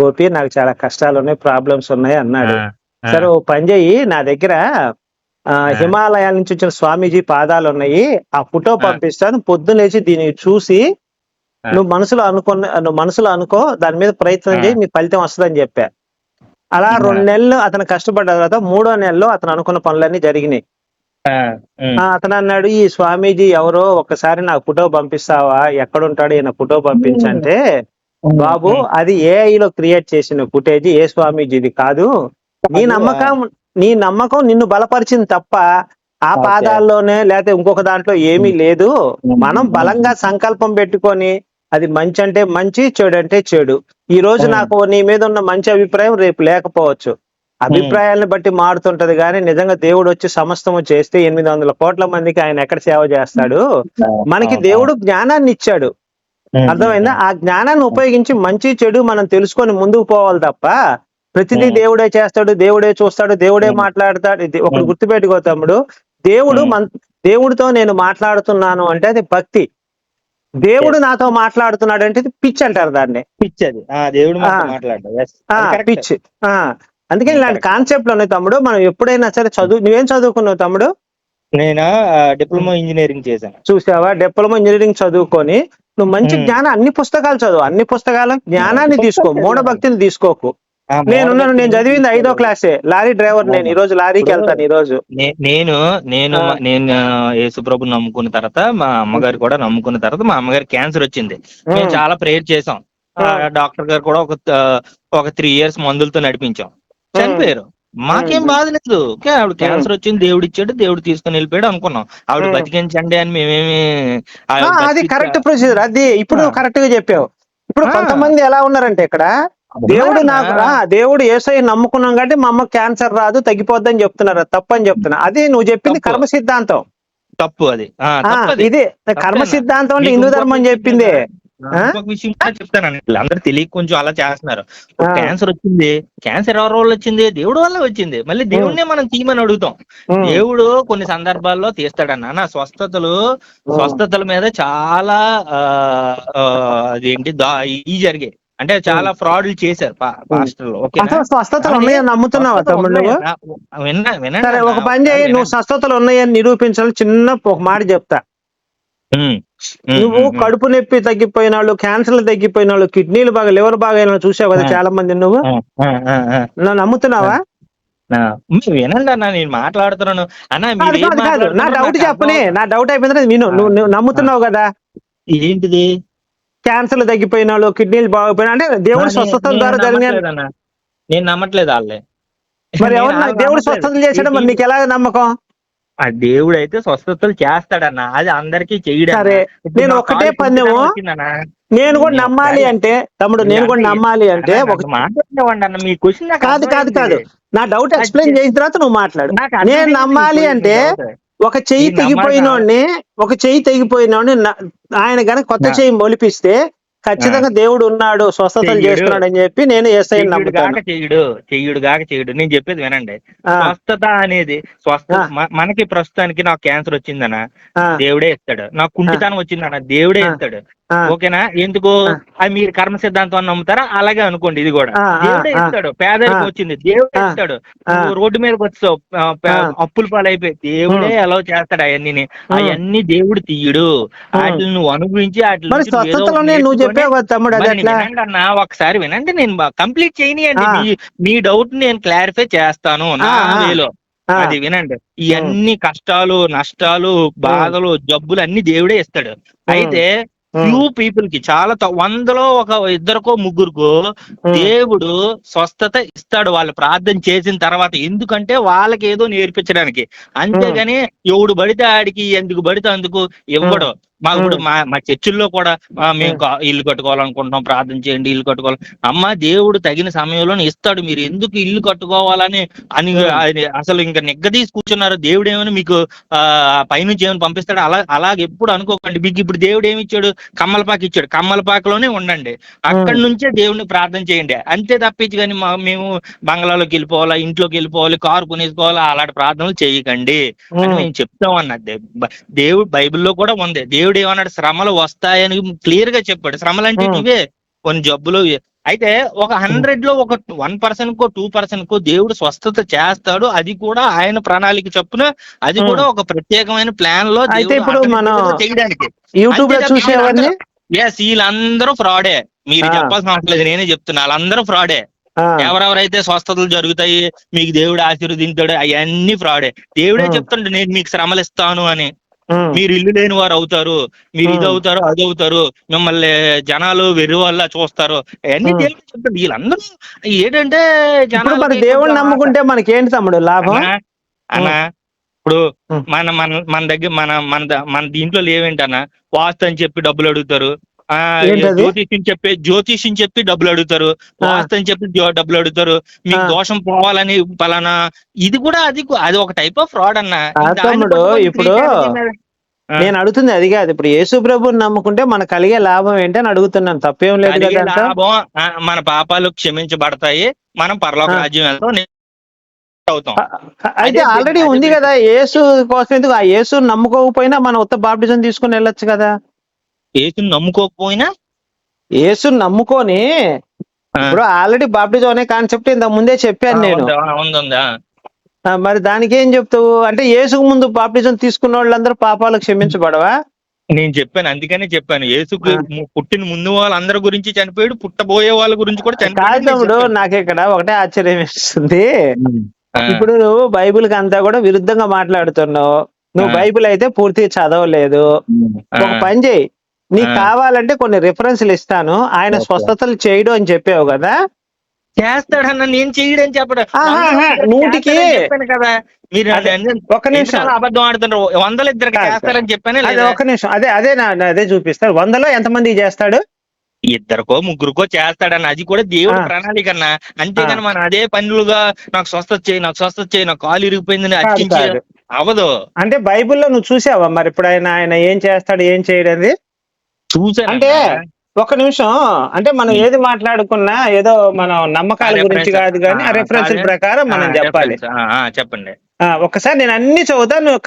గోపి నాకు చాలా కష్టాలు ఉన్నాయి, ప్రాబ్లమ్స్ ఉన్నాయి ఆ, అన్నాడు. ఆ, సరే, ఓ పని చెయ్యి, నా దగ్గర ఆ, హిమాలయాల నుంచి వచ్చిన స్వామీజీ పాదాలు ఉన్నాయి, ఆ ఫోటో ఆ, పంపిస్తాను, పొద్దున లేచి దీన్ని చూసి ఆ, నువ్వు మనసులో అనుకో, దాని మీద ప్రయత్నం ఆ, చేయి, నీ ఫలితం వస్తుందని చెప్పా. అలా ఆ, 2 నెలలు అతను కష్టపడ్డ తర్వాత 3వ నెలలో అతను అనుకున్న పనులన్నీ జరిగినాయి. ఆ, ఉమ్, అతను అన్నాడు, ఈ స్వామీజీ ఎవరో ఒక్కసారి నాకు ఫోటో పంపిస్తావా, ఎక్కడుంటాడు ఈయన, ఫోటో పంపించంటే, ఉమ్, బాబు ఉమ్. అది AI లో క్రియేట్ చేసిన ఫుటేజ్, ఏ స్వామీజీది కాదు. నీ కాదు. నమ్మకం నీ నమ్మకం నిన్ను బలపరిచింది తప్ప ఆ ఓకే. పాదాల్లోనే లేకపోతే ఇంకొక దాంట్లో ఏమీ ఉమ్, లేదు. ఉమ్, మనం బలంగా ఉమ్, సంకల్పం పెట్టుకొని, అది మంచి అంటే మంచి, చెడు అంటే చెడు. ఈ రోజు ఉమ్, నాకు నీ మీద ఉన్న మంచి అభిప్రాయం రేపు లేకపోవచ్చు. ఉమ్. అభిప్రాయాలను బట్టి మారుతుంటది, కానీ నిజంగా దేవుడు వచ్చి సమస్తము చేస్తే 800 కోట్ల మందికి ఆయన ఎక్కడ సేవ చేస్తాడు? మనకి అవును, దేవుడు అవును. జ్ఞానాన్ని ఇచ్చాడు, ఉమ్, ఉమ్, అర్థమైందా? ఉమ్, ఆ జ్ఞానాన్ని ఉపయోగించి మంచి చెడు మనం తెలుసుకొని ముందుకు పోవాలి తప్ప, ప్రతిదీ ఉమ్, దేవుడే చేస్తాడు, దేవుడే చూస్తాడు, దేవుడే ఉమ్, మాట్లాడతాడు. ఇది ఒకటి ఉమ్, గుర్తుపెట్టుకో తమ్ముడు. దేవుడు ఉమ్. దేవుడితో నేను మాట్లాడుతున్నాను అంటే అది భక్తి. దేవుడు Yes. నాతో మాట్లాడుతున్నాడు అంటే ఇది పిచ్చి అంటారు దాన్ని. పిచ్చి అది. దేవుడు ఆ మనతో మాట్లాడడం. Yes. ఆ అది కరెక్ట్. పిచ్చి. ఆ అందుకని ఇలాంటి కరెక్ట్. కాన్సెప్ట్లు ఉన్నాయి తమ్ముడు. మనం ఎప్పుడైనా సరే నువ్వేం చదువుకున్నావు తమ్ముడు? నేను డిప్లొమా ఇంజనీరింగ్ చేశాను. చూసావా, డిప్లొమా ఇంజనీరింగ్ చదువుకొని నువ్వు మంచి ఉమ్. జ్ఞానం, అన్ని పుస్తకాలు చదువు, అన్ని పుస్తకాల జ్ఞానాన్ని తీసుకో, మూఢభక్తిని తీసుకోకు. నేనున్నాను, నేను మూఢభక్తిని చదివింది 5వ తీసుకోలేదు. క్లాసే, లారీ డ్రైవర్ నేను. ఈ రోజు లారీకి ఇప్పుడు వెళ్తాను ఈ రోజు. నేను నేను ఆ, నేను యేసుప్రభుని నమ్ముకున్న తర్వాత, మా అమ్మగారు కూడా నమ్ముకున్న తర్వాత, మా అమ్మగారు క్యాన్సర్ వచ్చింది. మేము ఉమ్, చాలా ప్రేయర్ చేసాం. ఉమ్, డాక్టర్ గారు కూడా ఒక 3 years మందులతో నడిపించాం. ఉమ్, చనిపోయారు. మాకేం ఉమ్, బాధ లేదు. ఓకే, ఆవిడ ఉమ్, క్యాన్సర్ వచ్చింది, దేవుడు ఇచ్చాడు, దేవుడు తీసుకుని వెళ్ళిపోయాడు అనుకున్నాం. ఆవిడ ఉమ్. బతికించండి అని మేమేమి అది బతికి కరెక్ట్ ప్రొసీజర్. అది ఇప్పుడు ఆ, నువ్వు కరెక్ట్ గా చెప్పావు. ఇప్పుడు ఆ, కొంతమంది ఎలా ఉన్నారంటే ఇక్కడ, దేవుడు ఉన్నారన్నా. నాకు దేవుడు యేసయ్య నమ్ముకున్నాం కాబట్టి మా అమ్మకి క్యాన్సర్ రాదు, తగ్గిపోద్దని చెప్తున్నారు. అది తప్పని చెప్తున్నా. అది నువ్వు చెప్పింది తప్పు. కర్మ సిద్ధాంతం. తప్పు అది ఆ, తప్పది. ఇది కర్మ తప్పేనా? సిద్ధాంతం అంటే మీకు హిందూ ఇంకొక ధర్మం విషయం చెప్పింది. తెలుసా? ఆ? ఇంకొక విషయం కూడా చెప్తాను. అందరు తెలియక కొంచెం అలా చేస్తున్నారు. ఆ. క్యాన్సర్ వచ్చింది, క్యాన్సర్ ఎవరి వల్ల వచ్చింది? దేవుడి వల్ల వచ్చింది. మళ్ళీ దేవుడినే మనం తీయమని అడుగుతాం. ఉమ్. దేవుడు కొన్ని సందర్భాల్లో తీస్తాడన్న నా స్వస్థతల మీద చాలా అదేంటి ఈ జరిగాయి. అంటే చాలా ఫ్రాడ్లు చేశారు పాస్టర్లు. ఓకేనా? అసలు స్వస్థతలు కానీ ఉన్నాయని నమ్ముతున్నావా స్వస్థతలు తమ్ముడు నువ్వు? ఉన్నాయన్న. వినండి సరే, అన్న, ఒక పని ఒకసారి చేయి, నువ్వు వినండి. స్వస్థతలు ఉన్నాయని నిరూపించాలని చిన్న ఒక మాట చెప్తా. ఉమ్, ఉమ్, నువ్వు ఉమ్, ఉమ్. కడుపు నొప్పి తగ్గిపోయిన వాళ్ళు, క్యాన్సర్లు తగ్గిపోయిన వాళ్ళు, కిడ్నీలు బాగా, లివర్ బాగా అయిన వాళ్ళు చూసావు కదా ఆ, చాలా మంది. నువ్వు ఆ, ఆ, ఆ, ఆ. నన్ను నమ్ముతున్నావా? మీరు వినండి అన్న, నేను మాట్లాడుతున్నాను అన్న. కాదు మీరు ఏం కాదు కాదు, నా మాట్లాడుతున్నారో డౌట్ నాకు చెప్పని, అర్థం నా డౌట్ అయిపోయిన తర్వాత విను. ఆ, నువ్వు ఆ. నమ్ముతున్నావు కదా, ఏంటిది? క్యాన్సర్లు తగ్గిపోయిన వాళ్ళు, కిడ్నీలు బాగుపోయిన అంటే దేవుడి స్వస్థతల నేను ద్వారా జరిగిన. నమ్మట్లేదన్న, నేను నమ్మట్లేదు వాళ్ళే. మరి ఎవరు వాళ్ళు దేవుడు నమ్మట్లేదు. స్వస్థతలు చేశాడో మరి నీకు ఎలా నమ్మకం? ఆ దేవుడు అయితే స్వస్థతలు చేస్తాడన్న, అది అందరికీ చేయడన్నా. సరే, ఇప్పుడు నేను నా ఒకటే కాలు పందెము, కుంటితనం వచ్చిందన్న. నేను కూడా నేను నమ్మాలి ఒకసారి అంటే తమ్ముడు, నేను కూడా నమ్మాలి అంటే అన్న, ఒక. నన్ను మాట్లాడినవ్వండి అన్న. మీ క్వశ్చన్ నాకు కాదు కాదు కాదు, అర్థమైంది. నా డౌట్ ఎక్స్ప్లెయిన్ చేసిన తర్వాత నువ్వు మాట్లాడు. నాకు నేను అర్థమైంది మీ నమ్మాలి అంటే డౌట్. ఒక చెయ్యి మీరు నమ్మాక తెగిపోయినోడిని ఆయన గనక కొత్త నా- చెయ్యి మొలిపిస్తే ఖచ్చితంగా దేవుడు ఉన్నాడు, స్వస్థతలు చెయ్యడు. చేస్తున్నాడు అని చెప్పి నేను యేసయ్యని చెయ్యుడు నమ్ముతాను. గాక చెయ్యుడు. నేను చెప్పేది వినండి. ఆ, స్వస్థత అనేది ఆ, మనకి ప్రస్తుతానికి నాకు క్యాన్సర్ వచ్చిందన్న, ఆ, దేవుడే ఇస్తాడు. నాకు కుంటితనం వచ్చిందన్న, దేవుడే ఇస్తాడు. ఆ, ఓకేనా? ఎందుకు? ఆ, అది మీరు కర్మ సిద్ధాంతం నమ్ముతారా? అలాగే అనుకోండి. ఇది కూడా ఆ, దేవుడే ఆ, ఇస్తాడు. పేదరికం వచ్చింది, దేవుడే ఆ, ఇస్తాడు. ఆ, నువ్వు రోడ్డు మీదకి వచ్చావు, ఆ, అప్పుల పాలైపోయి, దేవుడే ఎలా చేస్తాడు అవన్నీ. అవన్నీ దేవుడు తీయడు. వాటిని నువ్వు అనుభవించి వాటి మరి నుంచి నువ్వు ఏదో స్వస్థతలు ఒకటి నువ్వు నేర్చుకొని. చెప్పావు కదా తమ్ముడు, అది మరి ఎట్లా? వినండి అన్న, ఒకసారి వినండి, నేను కంప్లీట్ చేయనియండి. ఆ, మీ డౌట్ నేను క్లారిఫై చేస్తాను నా ఆ, వేలో. ఆ, అది వినండి. ఇవన్నీ కష్టాలు, నష్టాలు, బాధలు, జబ్బులు అన్ని దేవుడే ఇస్తాడు. అయితే ఫ్యూ పీపుల్ కి, చాలా 100లో ఒక ఇద్దరికో ముగ్గురుకో దేవుడు స్వస్థత ఇస్తాడు, వాళ్ళు ప్రార్థన చేసిన తర్వాత. ఎందుకంటే వాళ్ళకి ఏదో నేర్పించడానికి. అంతేగాని ఎవడు పడితే ఆడికి, ఎందుకు పడితే అందుకు ఇవ్వడు. ఇప్పుడు మా చర్చిల్లో కూడా మేము ఇల్లు కట్టుకోవాలనుకుంటున్నాం, ప్రార్థన చేయండి, ఇల్లు కట్టుకోవాలి. అమ్మ, దేవుడు తగిన సమయంలో ఇస్తాడు. మీరు ఎందుకు ఇల్లు కట్టుకోవాలని అని అసలు ఇంకా నిగ్గదీసి కూర్చున్నారు. దేవుడు ఏమని మీకు పైనుంచి ఏమైనా పంపిస్తాడు? అలాగే ఎప్పుడు అనుకోకండి. మీకు ఇప్పుడు దేవుడు ఏమి ఇచ్చాడు? కమ్మలపాకు ఇచ్చాడు. కమ్మలపాకులోనే ఉండండి, అక్కడి నుంచే దేవుడిని ప్రార్థన చేయండి. అంతే తప్పించి కానీ మేము బంగ్లాలోకి వెళ్ళిపోవాలా, ఇంట్లోకి వెళ్ళిపోవాలి, కారు కొనేసుకోవాలా, అలాంటి ప్రార్థనలు చేయకండి అని మేము చెప్తాం అన్నది. దేవుడు బైబిల్లో కూడా ఉంది. దేవుడు ఏమన్నాడు? శ్రమలు వస్తాయని క్లియర్ గా చెప్పాడు. శ్రమలు అంటే ఇవే, కొన్ని జబ్బులు. అయితే ఒక 100లో ఒక 1% కో 2% కో దేవుడు స్వస్థత చేస్తాడు. అది కూడా ఆయన ప్రణాళిక చొప్పున, అది కూడా ఒక ప్రత్యేకమైన ప్లాన్ లో అయితే ఇప్పుడు మనం చేయడానికి. యూట్యూబ్ లో చూసేవన్నీ వీళ్ళందరూ ఫ్రాడే. మీరు చెప్పాల్సిన అవసరం లేదు, నేనే చెప్తున్నా. వాళ్ళందరూ ఫ్రాడే. ఎవరెవరైతే స్వస్థతలు జరుగుతాయి, మీకు దేవుడు ఆశీర్వదించాడు, అవన్నీ ఫ్రాడే. దేవుడే చెప్తుండే, నేను మీకు శ్రమలు ఇస్తాను అని. మీరు ఇల్లు లేని వారు అవుతారు, మీరు ఇది అవుతారు, అది అవుతారు, మిమ్మల్ని జనాలు వెర్రి వల్ల చూస్తారు, అవన్నీ దేవుడు చెప్తాడు. వీళ్ళందరూ ఏంటంటే జనాలు దేవుడు నమ్ముకుంటే మనకేంటి తమ్ముడు లాభం? అన్నా, ఇప్పుడు మన దగ్గర మన దీంట్లో లేవేంటన్నా? వాస్తు అని చెప్పి డబ్బులు అడుగుతారు, జ్యోతిష్యం చెప్పి డబ్బులు అడుగుతారు, వాస్తు అని చెప్పి డబ్బులు అడుగుతారు, మీకు దోషం పోవాలని పలానా. ఇది కూడా అది ఒక టైప్ ఆఫ్ ఫ్రాడ్ అన్న. తమ్ముడు, ఇప్పుడు నేను అడుగుతుంది అది కాదు. ఇప్పుడు యేసు ప్రభుని నమ్ముకుంటే మనకు కలిగే లాభం ఏంటి అని అడుగుతున్నాను. తప్పేం లేదు కదా. లాభం, మన పాపాలు క్షమించబడతాయి, మనం పరలోక రాజ్యం అవుతాం. అయితే ఆల్రెడీ ఉంది కదా యేసు కోసం. ఎందుకు ఆ యేసు నమ్ముకోకపోయినా మనం ఉత్త బాప్టిజం తీసుకుని వెళ్ళొచ్చు కదా? యేసుని నమ్ముకోకపోయినా, యేసుని నమ్ముకొని ఇప్పుడు ఆల్రెడీ బాప్టిజం అనే కాన్సెప్ట్ ఇంత ముందే చెప్పాను నేను. మరి దానికి ఏం చెప్తావు? అంటే యేసుకు ముందు బాప్టిజం తీసుకున్న వాళ్ళందరూ పాపాలు క్షమించబడవా? నేను చెప్పాను, అందుకనే చెప్పాను. యేసుకు పుట్టిన ముందు వాళ్ళందరి గురించి చనిపోయాడు, పుట్టబోయే వాళ్ళ గురించి కూడా చనిపోయాడు. తమ్ముడు, నాకు ఇక్కడ ఒకటే ఆశ్చర్యం వేస్తుంది. ఇప్పుడు నువ్వు బైబిల్ కి అంతా కూడా విరుద్ధంగా మాట్లాడుతున్నావు. నువ్వు బైబిల్ అయితే పూర్తిగా చదవలేదు. ఒక పని చేయి, నీకు కావాలంటే కొన్ని రిఫరెన్స్లు ఇస్తాను. ఆయన స్వస్థతలు చేయడు అని చెప్పావు కదా. చేస్తాడన్న, నేను చేయడని చెప్పడం 100కి కదా. మీరు ఒక్క నిమిషం అబద్ధం ఆడుతున్నారు. 100 ఇద్దరికి చేస్తారని చెప్పానే. ఒక్క నిమిషం, అదే చూపిస్తాడు. 100లో ఎంతమందికి చేస్తాడు? ఇద్దరికో ముగ్గురుకో చేస్తాడన్న. అది కూడా దేవుడు ప్రణాళిక అన్న. అంతేగాని మనం అదే పనులుగా నాకు స్వస్థత చేయి, నాకు కాలు ఇరిగిపోయిందని అర్చించి అవదు. అంటే బైబిల్లో నువ్వు చూసావా మరి ఎప్పుడైనా ఆయన ఏం చేస్తాడు ఏం చేయడది? చూసాను అంటే ఒక్క నిమిషం, అంటే మనం ఏది మాట్లాడుకున్నా ఏదో మనం నమ్మకాల గురించి కాదు కానీ ఆ రెఫరెన్స్ ప్రకారం మనం చెప్పాలి. చెప్పండి. ఒక్కసారి నేను అన్ని చదువుతా, నువ్వు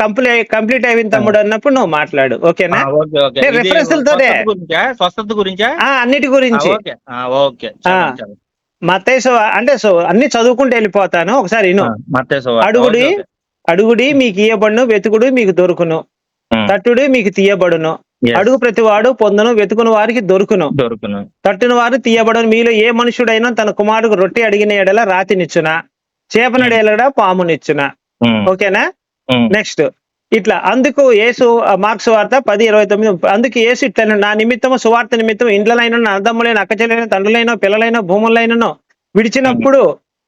కంప్లీట్ అయిన తమ్ముడు అన్నప్పుడు నువ్వు మాట్లాడు, ఓకేనా? Okay okay. రెఫరెన్స్లతోనే స్వస్థత గురించా? అన్నిటి గురించి. ఓకే. మత్తయి అంటే అన్ని చదువుకుంటూ వెళ్ళిపోతాను, ఒకసారి విను. మత్తయి సువార్త. అడుగుడి అడుగుడి మీకు ఇయ్యబడును, వెతుకుడు మీకు దొరుకును, తట్టుడు మీకు తీయబడును, అడుగు ప్రతి వాడు పొందును, వెతుకుని వారికి దొరుకును, తట్టున వారు తీయబడును. మీలో ఏ మనుషుడైనా తన కుమారుడు రొట్టె అడిగిన ఎడల రాతినిచ్చునా, చేపనడి ఎడల పామునిచ్చునా? ఓకేనా? నెక్స్ట్ ఇట్లా అందుకు యేసు మార్క్స్ వార్త 10:29 అందుకు యేసు ఇట్లా నా నిమిత్తము సువార్త నిమిత్తం ఇండ్లనైనా అన్నదమ్ములైన అక్కచెల్లెలైన తండ్రులైన పిల్లలైన భూములైనను విడిచినప్పుడు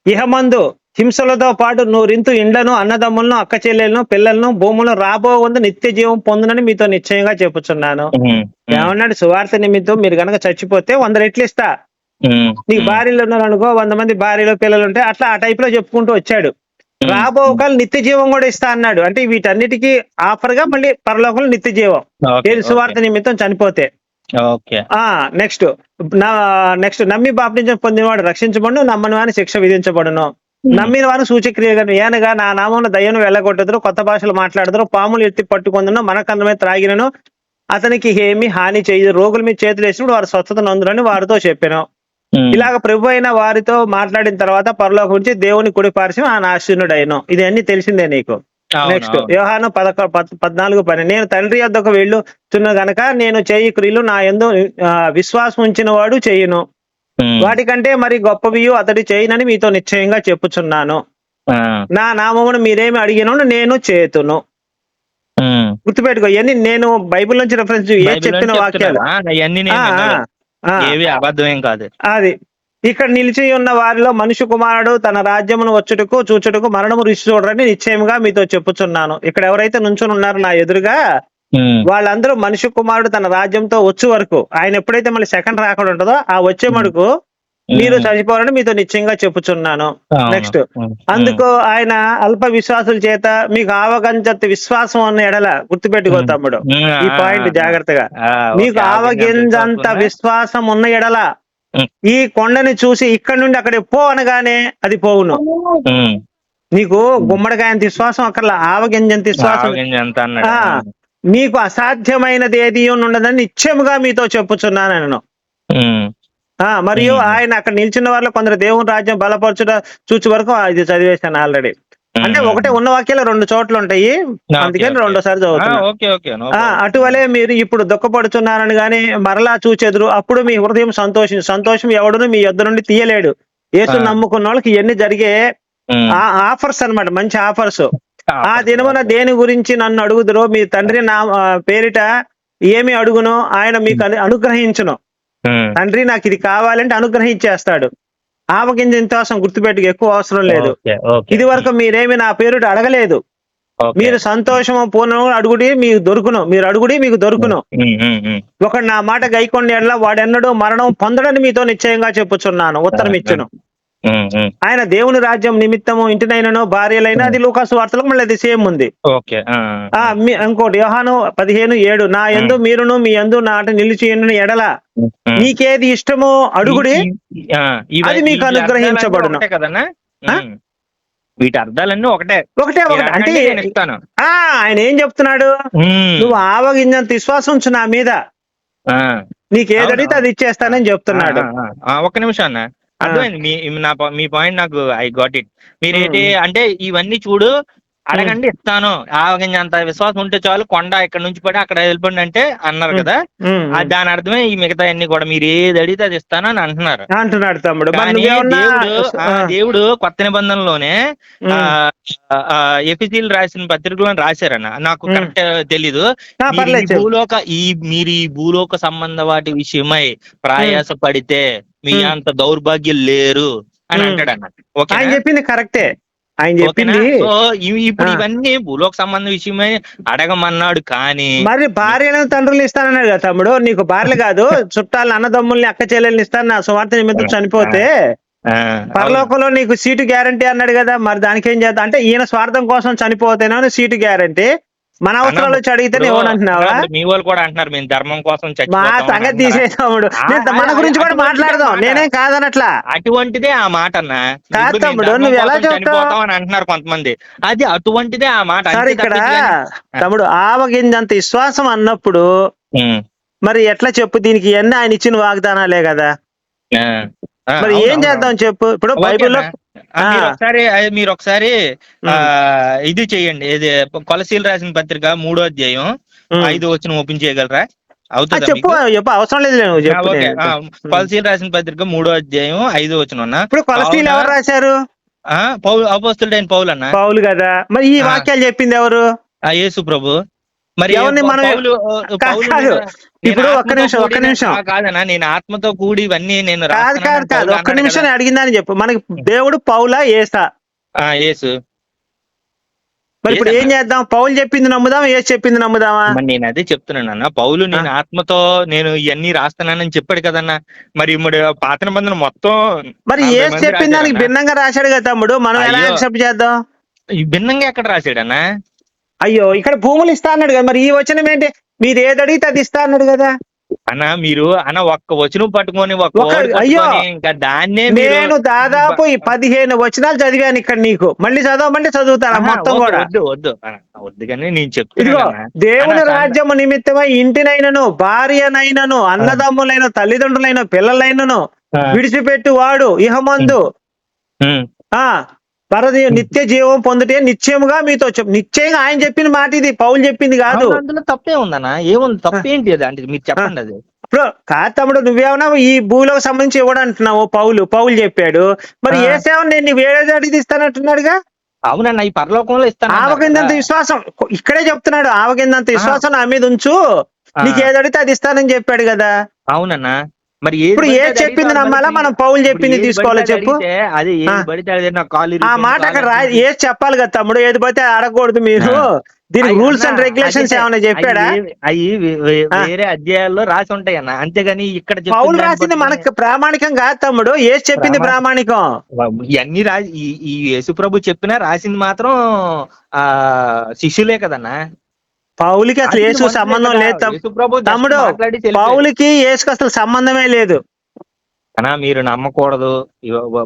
ఇహమందు హింసలతో పాటు నూరింతు ఇండ్లను అన్నదమ్ములను అక్క చెల్లెలను పిల్లలను భూములను రాబో ఉంది నిత్య జీవం పొందునని మీతో నిశ్చయంగా చెప్పుచున్నాను. ఏమన్నాడు? సువార్త నిమిత్తం మీరు గనక చచ్చిపోతే 100 రెట్లు ఇస్తా. నీకు భార్యలు ఉన్నారు అనుకో, 100 మంది భార్యలు పిల్లలు ఉంటే అట్లా ఆ టైప్ లో చెప్పుకుంటూ వచ్చాడు. రాబో కాలం నిత్య జీవం కూడా ఇస్తా అన్నాడు. అంటే వీటన్నిటికీ ఆఫర్ గా మళ్ళీ పరలోకంలో నిత్య జీవం సువార్త నిమిత్తం చనిపోతే. నెక్స్ట్ నమ్మి బాప్టిజం పొందినవాడు రక్షించబడును, నమ్మని వాని శిక్ష విధించబడును. నమ్మిన వారు సూచక్రియను ఏనగా నా నామమున దయ్యను వెళ్ళగొట్టదురు, కొత్త భాషలు మాట్లాడదురు, పాములు ఎత్తి పట్టుకుందును, మనకందమే త్రాగినను అతనికి ఏమి హాని చేయదు, రోగుల మీద చేతులు వేసినప్పుడు వారు స్వస్థత నందులని వారితో చెప్పాను. ఇలాగ ప్రభు అయిన వారితో మాట్లాడిన తర్వాత పరలోకం నుంచి దేవుని కుడి పార్శ్వం ఆయన ఆశీనుడైను. ఇది అన్ని తెలిసిందే నీకు. నెక్స్ట్ యోహాను 14:12 నేను తండ్రి యొద్దకు వెళ్ళుచున్న గనక నేను చేయి క్రియలు నా యందు విశ్వాసం ఉంచిన వాడు చేయును, వాటికంటే మరి గొప్పవియు అతడి చేయనని మీతో నిశ్చయంగా చెప్పుచున్నాను. నా నామమును మీరేమి అడిగినను నేను చేతును. గుర్తుపెట్టుకో, ఇవన్నీ నేను బైబిల్ నుంచి రెఫరెన్స్ చెప్పిన వాక్యాలు, అబద్ధమేం కాదు. అది ఇక్కడ నిలిచి ఉన్న వారిలో మనుష్య కుమారుడు తన రాజ్యమును వచ్చుటకు చూచుటకు మరణము రుచి చూడరని నిశ్చయముగా మీతో చెప్పుచున్నాను. ఇక్కడ ఎవరైతే నుంచొని ఉన్నారో నా ఎదురుగా వాళ్ళందరూ మనుష్య కుమారుడు తన రాజ్యంతో వచ్చే వరకు, ఆయన ఎప్పుడైతే మళ్ళీ సెకండ్ రాకుండా ఉంటుందో ఆ వచ్చే మడుకు మీరు చనిపోవాలని మీతో నిశ్చయంగా చెప్పుచున్నాను. నెక్స్ట్ అందుకు ఆయన అల్ప విశ్వాసుల చేత మీకు ఆవగింజంత విశ్వాసం అన్న ఎడల, గుర్తుపెట్టుకో తమ్ముడు ఈ పాయింట్ జాగ్రత్తగా, మీకు ఆవగింజంత విశ్వాసం ఉన్న ఎడల ఈ కొండని చూసి ఇక్కడ నుండి అక్కడ పో అనగానే అది పోవును. నీకు గుమ్మడికాయంత విశ్వాసం అక్కర్లా, ఆవగింజంత విశ్వాసం. మీకు అసాధ్యమైనది ఏది ఉండదని నిశ్చయముగా మీతో చెప్పుచున్నాను నేను. మరియు ఆయన అక్కడ నిలిచిన వారిలో కొందరు దేవుని రాజ్యం బలపరచుట చూచి వరకు ఇది చదివేశాను ఆల్రెడీ. అంటే ఒకటే ఉన్న వాక్యాలు 2 చోట్ల ఉంటాయి, అందుకని 2సారి చదువుతున్నా. అటువలే మీరు ఇప్పుడు దుఃఖపడుతున్నారని గాని మరలా చూచెదురు, అప్పుడు మీ హృదయం సంతోషం ఎవడును మీ యొద్ద నుండి తీయలేడు. యేసు నమ్ముకున్న వాళ్ళకి ఇవన్నీ జరిగే ఆఫర్స్ అన్నమాట, మంచి ఆఫర్స్. ఆ దినమున దేని గురించి నన్ను అడుగుదురో మీ తండ్రి నా పేరిట ఏమి అడుగునో ఆయన మీకు అనుగ్రహించును. తండ్రి నాకు ఇది కావాలంటే అనుగ్రహించేస్తాడు. ఆవగింజ ఇంతవసం గుర్తుపెట్టుకు, ఎక్కువ అవసరం లేదు. ఇది వరకు మీరేమి నా పేరుట అడగలేదు, మీరు సంతోషము పూర్ణ అడుగుడి మీకు దొరుకును, మీరు అడుగుడి మీకు దొరుకును. ఒకడు నా మాట గైకొండ ఎడల వాడెన్నడూ మరణం పొందడని మీతో నిశ్చయంగా చెప్పుచున్నాను. ఉత్తరం ఇచ్చును. ఆయన దేవుని రాజ్యం నిమిత్తము ఇంటినైనను భార్యలైనా, అది లూకాసు వార్తలకు మళ్ళీ అది సేమ్ ఉంది. ఇంకోటి యోహాను 15:7 నా యందు మీరును మీ యందు నాట నిలిచి ఎడల నీకేది ఇష్టమో అడుగుడి అది మీకు అనుగ్రహించబడును. వీటి అర్థాలన్నీ ఒకటే. అంటే ఆయన ఏం చెప్తున్నాడు? నువ్వు ఆవగింజంత విశ్వాసం ఉంచు నా మీద, నీకేదడితే అది ఇచ్చేస్తానని చెప్తున్నాడు. ఒక్క నిమిషం అన్న, అర్థమైంది మీ పాయింట్, నాకు ఐ గాట్ ఇట్. మీరేంటి అంటే ఇవన్నీ చూడు, అడగండి ఇస్తాను, ఆవగింజంత విశ్వాసం ఉంటే చాలు, కొండ ఇక్కడ నుంచి పడి అక్కడ వెళ్ళిపోండి అంటే అన్నారు కదా. దాని అర్థమే ఈ మిగతా అన్ని కూడా మీరు ఏది అడిగితే అది ఇస్తాను అని అంటున్నాడు తమ్ముడు. దేవుడు కొత్త నిబంధనలోనే ఎఫెసీయులు రాసిన పత్రికలో రాశారన్న, నాకు కరెక్ట్ తెలీదు. మీరు ఈ భూలోక సంబంధ వాటి విషయమై ప్రయాస పడితే మీ అంత దౌర్భాగ్యం లేరు అని అంటాడన్న. ఆయన చెప్పింది కరెక్టే, ఆయన చెప్పింది. ఇప్పుడు ఇవన్నీ భూలోక సంబంధం విషయమై అడగమన్నాడు, కానీ మరి భార్యలను తండ్రులు ఇస్తానన్నాడు కదా తమ్ముడు. నీకు భార్యలు కాదు, చుట్టాలను అన్నదమ్ముల్ని అక్క చెల్లెల్ని ఇస్తాను నా సువార్త నిమిత్తం చనిపోతే పరలోకంలో నీకు సీటు గ్యారంటీ అన్నాడు కదా, మరి దానికి ఏం చేద్దాం అంటే ఈయన స్వార్థం కోసం చనిపోతేనే సీటు గ్యారంటీ, మన అవసరాలు వచ్చి అడిగితే ఇవ్వనంటున్నావా? మీ వాళ్ళు కూడా అంటున్నారు మేము ధర్మం కోసం మా సంగతి తీసేసాముడు, మన గురించి కూడా మాట్లాడదాం, నేనేం కాదనట్లా. అటువంటిదే ఆ మాట అన్న. కాదు తమ్ముడు, నువ్వు ఎలా చెప్తావు అని అంటున్నారు కొంతమంది, అది అటువంటిదే ఆ మాట. సరే ఇక్కడ తమ్ముడు ఆవగింజంత విశ్వాసం అన్నప్పుడు మరి ఎట్లా చెప్పు, దీనికి ఇవన్నీ ఆయన ఇచ్చిన వాగ్దానాలే కదా, మరి ఏం చేద్దాం చెప్పు. ఇప్పుడు బైబిల్లో మీరు ఒకసారి ఇది చెయ్యండి, ఇది కొలసీలు రాసిన పత్రిక 3వ అధ్యాయం 5వ వచనం ఓపెన్ చేయగలరా? అవుతుంది చెప్పు, అవసరం లేదు. కొలసీలు రాసిన పత్రిక 3వ అధ్యాయం 5వ వచనం. ఇప్పుడు కొలసీలు ఎవరు రాశారు? అపోస్తలుడైన పౌలు అన్న. పౌలు కదా, మరి ఈ వాక్యాలు చెప్పింది ఎవరు? యేసు ప్రభు. మరి ఇప్పుడు ఒక్క నిమిషం కాదన్నా, నేను ఆత్మతో కూడి ఇవన్నీ నేను కాదు ఒక్క నిమిషం అడిగిందని చెప్పు. మనకి దేవుడు పౌలా యేసా? యేసు. మరి ఇప్పుడు ఏం చేద్దాం? పౌలు చెప్పింది నమ్ముదాం, యేసు చెప్పింది నమ్ముదామా? నేను అదే చెప్తున్నాను అన్న. పౌలు నేను ఆత్మతో నేను ఇవన్నీ రాస్తానని చెప్పాడు కదన్నా. మరి పాత నిబంధన మొత్తం మరి యేసు చెప్పిన దానికి భిన్నంగా రాశాడు కదా తమ్ముడు, మనం ఎలా యాక్సెప్ట్ చేద్దాం? భిన్నంగా ఎక్కడ రాశాడన్నా? అయ్యో, ఇక్కడ భూములు ఇస్తా అన్నాడు కదా, మరి ఈ వచనం ఏంటి? మీరు ఏది అడిగితే అది ఇస్తా అన్నాడు కదా అన్న. మీరు అన్న ఒక్క వచనం పట్టుకొని అయ్యో ఇంకా దాన్నే నేను దాదాపు 15 వచనాలు చదివాను ఇక్కడ, నీకు మళ్ళీ చదవమంటే చదువుతాను మొత్తం కూడా. వద్దు కానీ నేను చెప్తున్నా, దేవుని రాజ్యము నిమిత్తమై ఇంటినైనను, భార్యనైనను, అన్నదమ్ములైన, తల్లిదండ్రులైన, పిల్లలైనను విడిచిపెట్టు వాడు ఇహమందు నిత్య జీవం పొందుటే నిశ్చయముగా మీతో నిశ్చయంగా ఆయన చెప్పిన మాట ఇది, పౌలు చెప్పింది కాదు. అందులో తప్పే ఉందన్నా? ఏముంది, తప్పేంటి అంటే మీరు చెప్పండి. అది ఇప్పుడు కాదు తమ్ముడు, నువ్వేమన్నా ఈ భూలోకి సంబంధించి ఇవ్వడంటున్నావు, పౌలు చెప్పాడు. మరి ఏ సేవ నేను వేరేది అడిగి ఇస్తానంటున్నాడుగా? అవునన్నా, ఈ పరలోకంలో ఇస్తాను. ఆవగిందంత విశ్వాసం ఇక్కడే చెప్తున్నాడు, ఆవగిందంత విశ్వాసం నా మీద ఉంచు, నీకు ఏది అడిగితే అది ఇస్తానని చెప్పాడు కదా. అవునన్నా, మరి ఇప్పుడు ఏ చెప్పింది నమ్మాలా, మనం పౌలు చెప్పింది తీసుకోవాలో చెప్పు. అది ఆ మాట అక్కడ ఏది చెప్పాలి కదా తమ్ముడు, ఏది పోతే అడగకూడదు. మీరు దీనికి రూల్స్ అండ్ రెగ్యులేషన్స్ ఏమైనా చెప్పాడా? అవి వేరే అధ్యాయాల్లో రాసి ఉంటాయి అన్న, అంతేగాని ఇక్కడ పౌలు రాసింది మనకు ప్రామాణికం కాదు తమ్ముడు, ఏది చెప్పింది ప్రామాణికం. ఇవన్నీ ఈ యేసుప్రభు చెప్పినా రాసింది మాత్రం శిష్యులే కదన్నా. పౌలుకి అసలు యేసు సంబంధం లేదు తమ్ముడు, పౌలుకి యేసుకి అసలు సంబంధమే లేదు అన్నా. మీరు నమ్మకూడదు,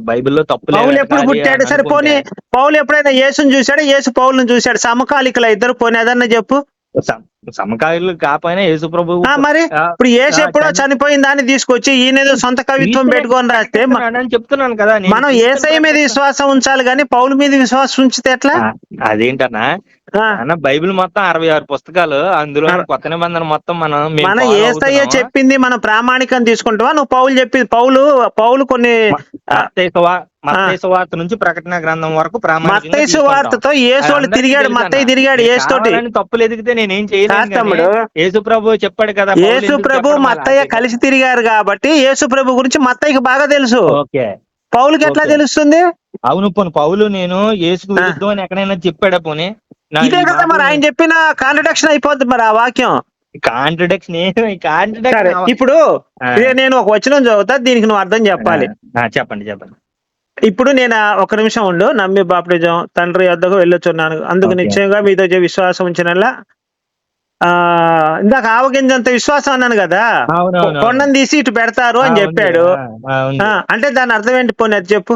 బైబిల్లో తప్పు. పౌలు ఎప్పుడు పుట్టాడు? సరే పోనీ, పౌలు ఎప్పుడైనా యేసుని చూశాడు, యేసు పౌలుని చూశాడు, సమకాలికల ఇద్దరు, పోనీ ఏదన్నా చెప్పు. సమకాలీలు కాకపోయినా యేసు ప్రభు. మరి ఇప్పుడు యేసు ఎప్పుడో చనిపోయిన దాన్ని తీసుకొచ్చి ఈయన సొంత కవిత్వం పెట్టుకొని రాస్తే చెప్తున్నాను కదా, మనం యేసయ్య మీద విశ్వాసం ఉంచాలి కానీ పౌలు మీద విశ్వాసం ఉంచితే ఎట్లా? అదేంటన్నా అన్న, బైబిల్ మొత్తం 66 పుస్తకాలు, అందులో కొత్త నిబంధన మొత్తం మనం యేసయ్య చెప్పింది మనం ప్రామాణికం తీసుకుంటావా? నువ్వు పౌలు చెప్పింది, పౌలు కొన్ని మత్తయి సువార్త నుంచి ప్రకటన గ్రంథం వరకు మత్తయి సువార్తతో యేసు తిరిగాడు, మత్తయి తిరిగాడు యేసు తోటి. తప్పులు ఎదిగితే నేనేం చేయలేదు. యేసు ప్రభు చెప్పాడు కదా, యేసు ప్రభు మత్తయ్య కలిసి తిరిగారు కాబట్టి యేసు ప్రభు గురించి మత్తయ్యకి బాగా తెలుసు. పౌలుకి ఎట్లా తెలుస్తుంది? అవును, పోను పౌలు నేను యేసుకు విరుద్ధం అని ఎక్కడైనా చెప్పాడా? పోనీ ఇదే కదా మరి ఆయన చెప్పిన కాంట్రడిక్షన్ అయిపోద్ది మరి ఆ వాక్యం. కాంట్రడిక్షన్ ఇప్పుడు నేను ఒక వచనం చదువుతా, దీనికి నువ్వు అర్థం చెప్పాలి. చెప్పండి. ఇప్పుడు నేను ఒక నిమిషం ఉండు. నమ్మి బాప్టిజం తండ్రి వద్దకు వెళ్ళొచ్చున్నాను, అందుకు నిశ్చయంగా మీతో విశ్వాసం ఉంచినలా. ఇందాక ఆవగింజంత విశ్వాసం అన్నాను కదా, కొండను తీసి ఇటు పెడతారు అని చెప్పాడు. అంటే దాని అర్థం ఏంటి? పోనీ అది చెప్పు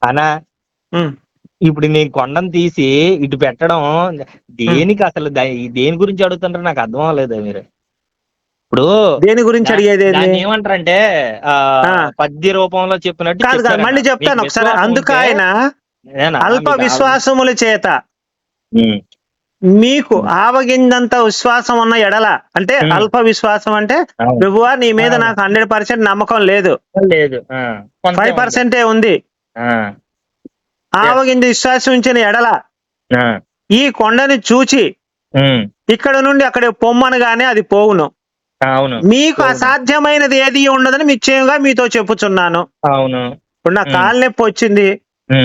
అనా. ఇప్పుడు నేను కొండను తీసి ఇటు పెట్టడం దేనికి? అసలు దేని గురించి అడుగుతుంటారు నాకు అర్థం అవ్వలేదు. మీరు ఇప్పుడు దేని గురించి అడిగేది ఏమంటారంటే పద్య రూపంలో చెప్పినట్టు కాదు. మళ్ళీ చెప్తాను ఒకసారి. అందుకు ఆయన అల్ప విశ్వాసముల చేత మీకు ఆవగిందంత విశ్వాసం ఉన్న ఎడల, అంటే అల్ప విశ్వాసం అంటే ప్రభువా నీ మీద నాకు 100% నమ్మకం లేదు, 5% ఉంది. ఆవగింజ విశ్వాసం ఉంచిన ఎడల ఈ కొండని చూచి ఇక్కడ నుండి అక్కడ పొమ్మనగానే అది పోవును, మీకు అసాధ్యమైనది ఏది ఉండదని నిశ్చయంగా మీతో చెప్పుచున్నాను. ఇప్పుడు నా కాలు నొప్పి వచ్చింది,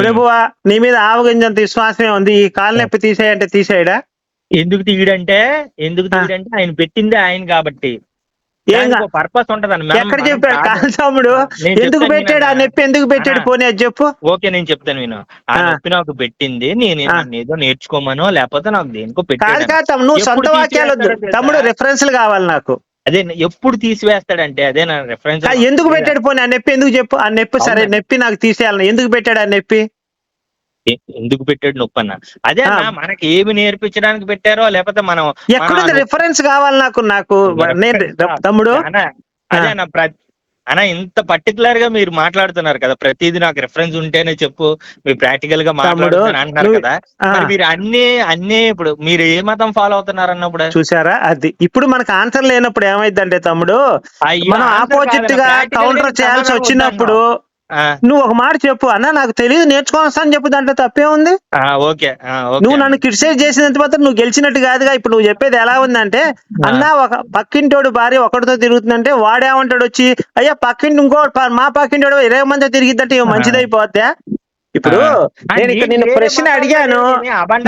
ప్రభువా నీ మీద ఆవగింజంత విశ్వాసమే ఉంది, ఈ కాలు నొప్పి తీసేయంటే తీసేయడా? ఎందుకు తీయడంటే ఆయన పెట్టింది ఆయన కాబట్టి. ఏం పర్పస్ ఉంటదండి. ఎక్కడ చెప్పాడు కాదు తమ్ముడు, ఎందుకు పెట్టాడు ఆ నొప్పి, ఎందుకు పెట్టాడు పోనీ అది చెప్పు. ఓకే నేను చెప్తాను విను. ఆ నొప్పి నాకు పెట్టింది నన్ను ఏదో నేర్చుకోమనో లేకపోతే నాకు దేనికో కాదు పెట్టాడు. కాదు తమ్ముడు, నువ్వు సొంత వాక్యాలు వద్దు తమ్ముడు, రిఫరెన్స్లు కావాలి నాకు. అదే ఎప్పుడు తీసివేస్తాడంటే అదే నా రిఫరెన్స్. ఎందుకు పెట్టాడు పోనీ ఆ నొప్పి ఎందుకు చెప్పు. ఆ నొప్పి సరే నొప్పి నాకు తీసేయాలని ఎందుకు పెట్టాడు ఆ నొప్పి, ఎందుకు పెట్టాడు నొప్పి అన్న? అదే అన్న మనకి ఏమి నేర్పించడానికి పెట్టారో లేకపోతే మనం ఎక్కడుంది రిఫరెన్స్ కావాలి నాకు. నేను తమ్ముడు అదే అన్న అన్న ఇంత పర్టికులర్ గా మీరు మాట్లాడుతున్నారు కదా, ప్రతిదీ నాకు రిఫరెన్స్ ఉంటేనే చెప్పు, మీరు ప్రాక్టికల్ గా మాట్లాడుతున్నారు అంటున్నారు కదా. మీరు అన్ని ఇప్పుడు మీరు ఏ మతం ఫాలో అవుతున్నారు అన్నప్పుడు చూసారా, అది ఇప్పుడు మనకు ఆన్సర్ లేనప్పుడు ఏమైందంటే తమ్ముడు, మనం ఆపోజిట్ గా కౌంటర్ చేయాల్సి వచ్చినప్పుడు నువ్వు ఒక మాట చెప్పు, అన్న నాకు తెలియదు నేర్చుకొని వస్తాను చెప్పు, దాంట్లో తప్పే ఉంది. నువ్వు నన్ను క్రిటిసైజ్ చేసినంత మాత్రం నువ్వు గెలిచినట్టు కాదుగా. ఇప్పుడు నువ్వు చెప్పేది ఎలా ఉందంటే, అన్న ఒక పక్కింటోడు భార్య ఒకటితో తిరుగుతుందంటే వాడేమంటాడు వచ్చి, అయ్యా పక్కింటి మా పక్కింటోడు 20 మంది తిరిగిద్దంటే మంచిదైపోద్దా? ఇప్పుడు నేను ఇక్కడ నిన్ను ప్రశ్న అడిగాను,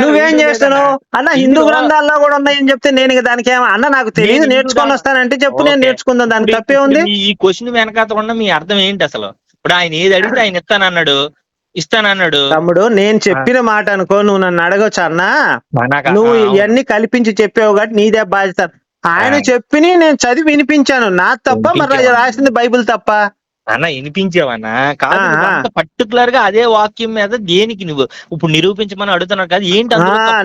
నువ్వేం చేస్తున్నావు అన్న, హిందూ గ్రంథాల్లో కూడా ఉన్నాయని చెప్తే నేను దానికి అన్న నాకు తెలియదు నేర్చుకొని వస్తానంటే చెప్పు, నేను నేర్చుకుందాం, దానికి తప్పే ఉంది. ఈ క్వశ్చన్ వెనకాల మీ అర్థం ఏంటి అసలు? ఇప్పుడు ఆయన ఏది అడిగితే ఆయన ఇస్తానన్నాడు తమ్ముడు. నేను చెప్పిన మాట అనుకో, నువ్వు నన్ను అడగొచ్చు అన్న, నువ్వు ఇవన్నీ కల్పించి చెప్పావు కాబట్టి నీదే బాధ్యత. ఆయన చెప్పిని నేను చదివి వినిపించాను, నా తప్ప మరి రాసింది బైబిల్ తప్ప అన్న? వినిపించావన్నా కాదు, పర్టికులర్ గా అదే వాక్యం మీద దేనికి నువ్వు ఇప్పుడు నిరూపించమని అడుగుతున్నావు కదా, ఏంటి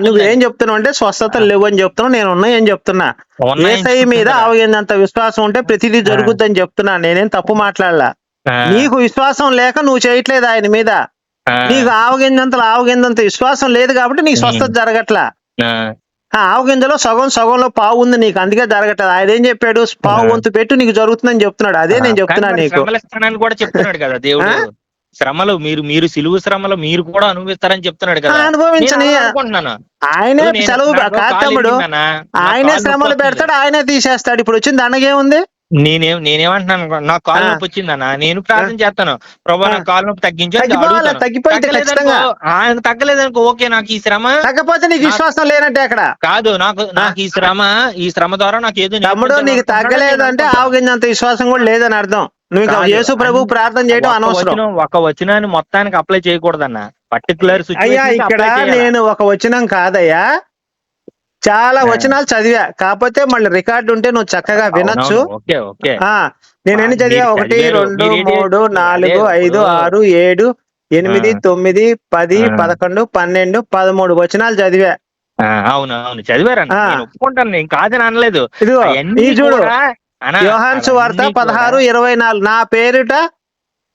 నువ్వేం చెప్తున్నావు అంటే స్వస్థతలు లేవు అని చెప్తున్నావు, నేను ఉన్నాయని చెప్తున్నా. యేసయ్య మీద ఆవగిందంత విశ్వాసం ఉంటే ప్రతిదీ జరుగుద్దని చెప్తున్నా, నేనేం తప్పు మాట్లాడలా. నీకు విశ్వాసం లేక నువ్వు చేయట్లేదు ఆయన మీద, నీకు ఆవగింజంత విశ్వాసం లేదు కాబట్టి నీకు స్వస్థత జరగట్లా. ఆవగింజలో సగంలో పావు ఉంది నీకు, అందుకే జరగట్లేదు. ఆయన ఏం చెప్పాడు, పావు వంతు పెట్టు నీకు జరుగుతుందని చెప్తున్నాడు. అదే నేను చెప్తున్నా నీకు కూడా చెప్తున్నాడు కదా దేవుడు. శ్రమలు మీరు సిలువు శ్రమలు మీరు కూడా అనుభవిస్తారని చెప్తున్నాడు కదా, అనుభవించని ఆయనే సెలవు కాతమ్ముడు, ఆయనే శ్రమలు పెడతాడు, ఆయనే తీసేస్తాడు. ఇప్పుడు వచ్చింది దండగేముంది? నేనేమంటున్నాను, నాకు కాలు నొప్పి వచ్చిందన్నా, నేను ప్రార్థన చేస్తాను, ప్రభా నాకు కాలు నొప్పి తగ్గలేదనుకో, ఓకే నాకు ఈ శ్రమ తగ్గపోతే నీకు విశ్వాసం లేనట్టే అక్కడ కాదు. నాకు ఈ శ్రమ ద్వారా నాకు ఏదో తమ్ముడు నీకు తగ్గలేదు అంటే ఆవగింజంత విశ్వాసం కూడా లేదని అర్థం. నువ్వు యేసు ప్రభు ప్రార్థన చేయడం అనవసరం. ఒక వచనాన్ని మొత్తానికి అప్లై చేయకూడదన్న, పర్టికులర్ అయ్యా ఇక్కడ నేను ఒక వచనం కాదయ్యా, చాలా వచనాలు చదివా, కాకపోతే మళ్ళీ రికార్డు ఉంటే నువ్వు చక్కగా వినొచ్చు. నేను ఎన్ని చదివా, 1 2 3 4 5 6 7 8 9 10 11 12 13 వచనాలు చదివా. అవును చదివారన్న, ఒప్పుకుంటాను, నేను కాదని అనలేదు. ఇదిగో ఈ చూడు, యోహాను సువార్త 16:24, నా పేరిట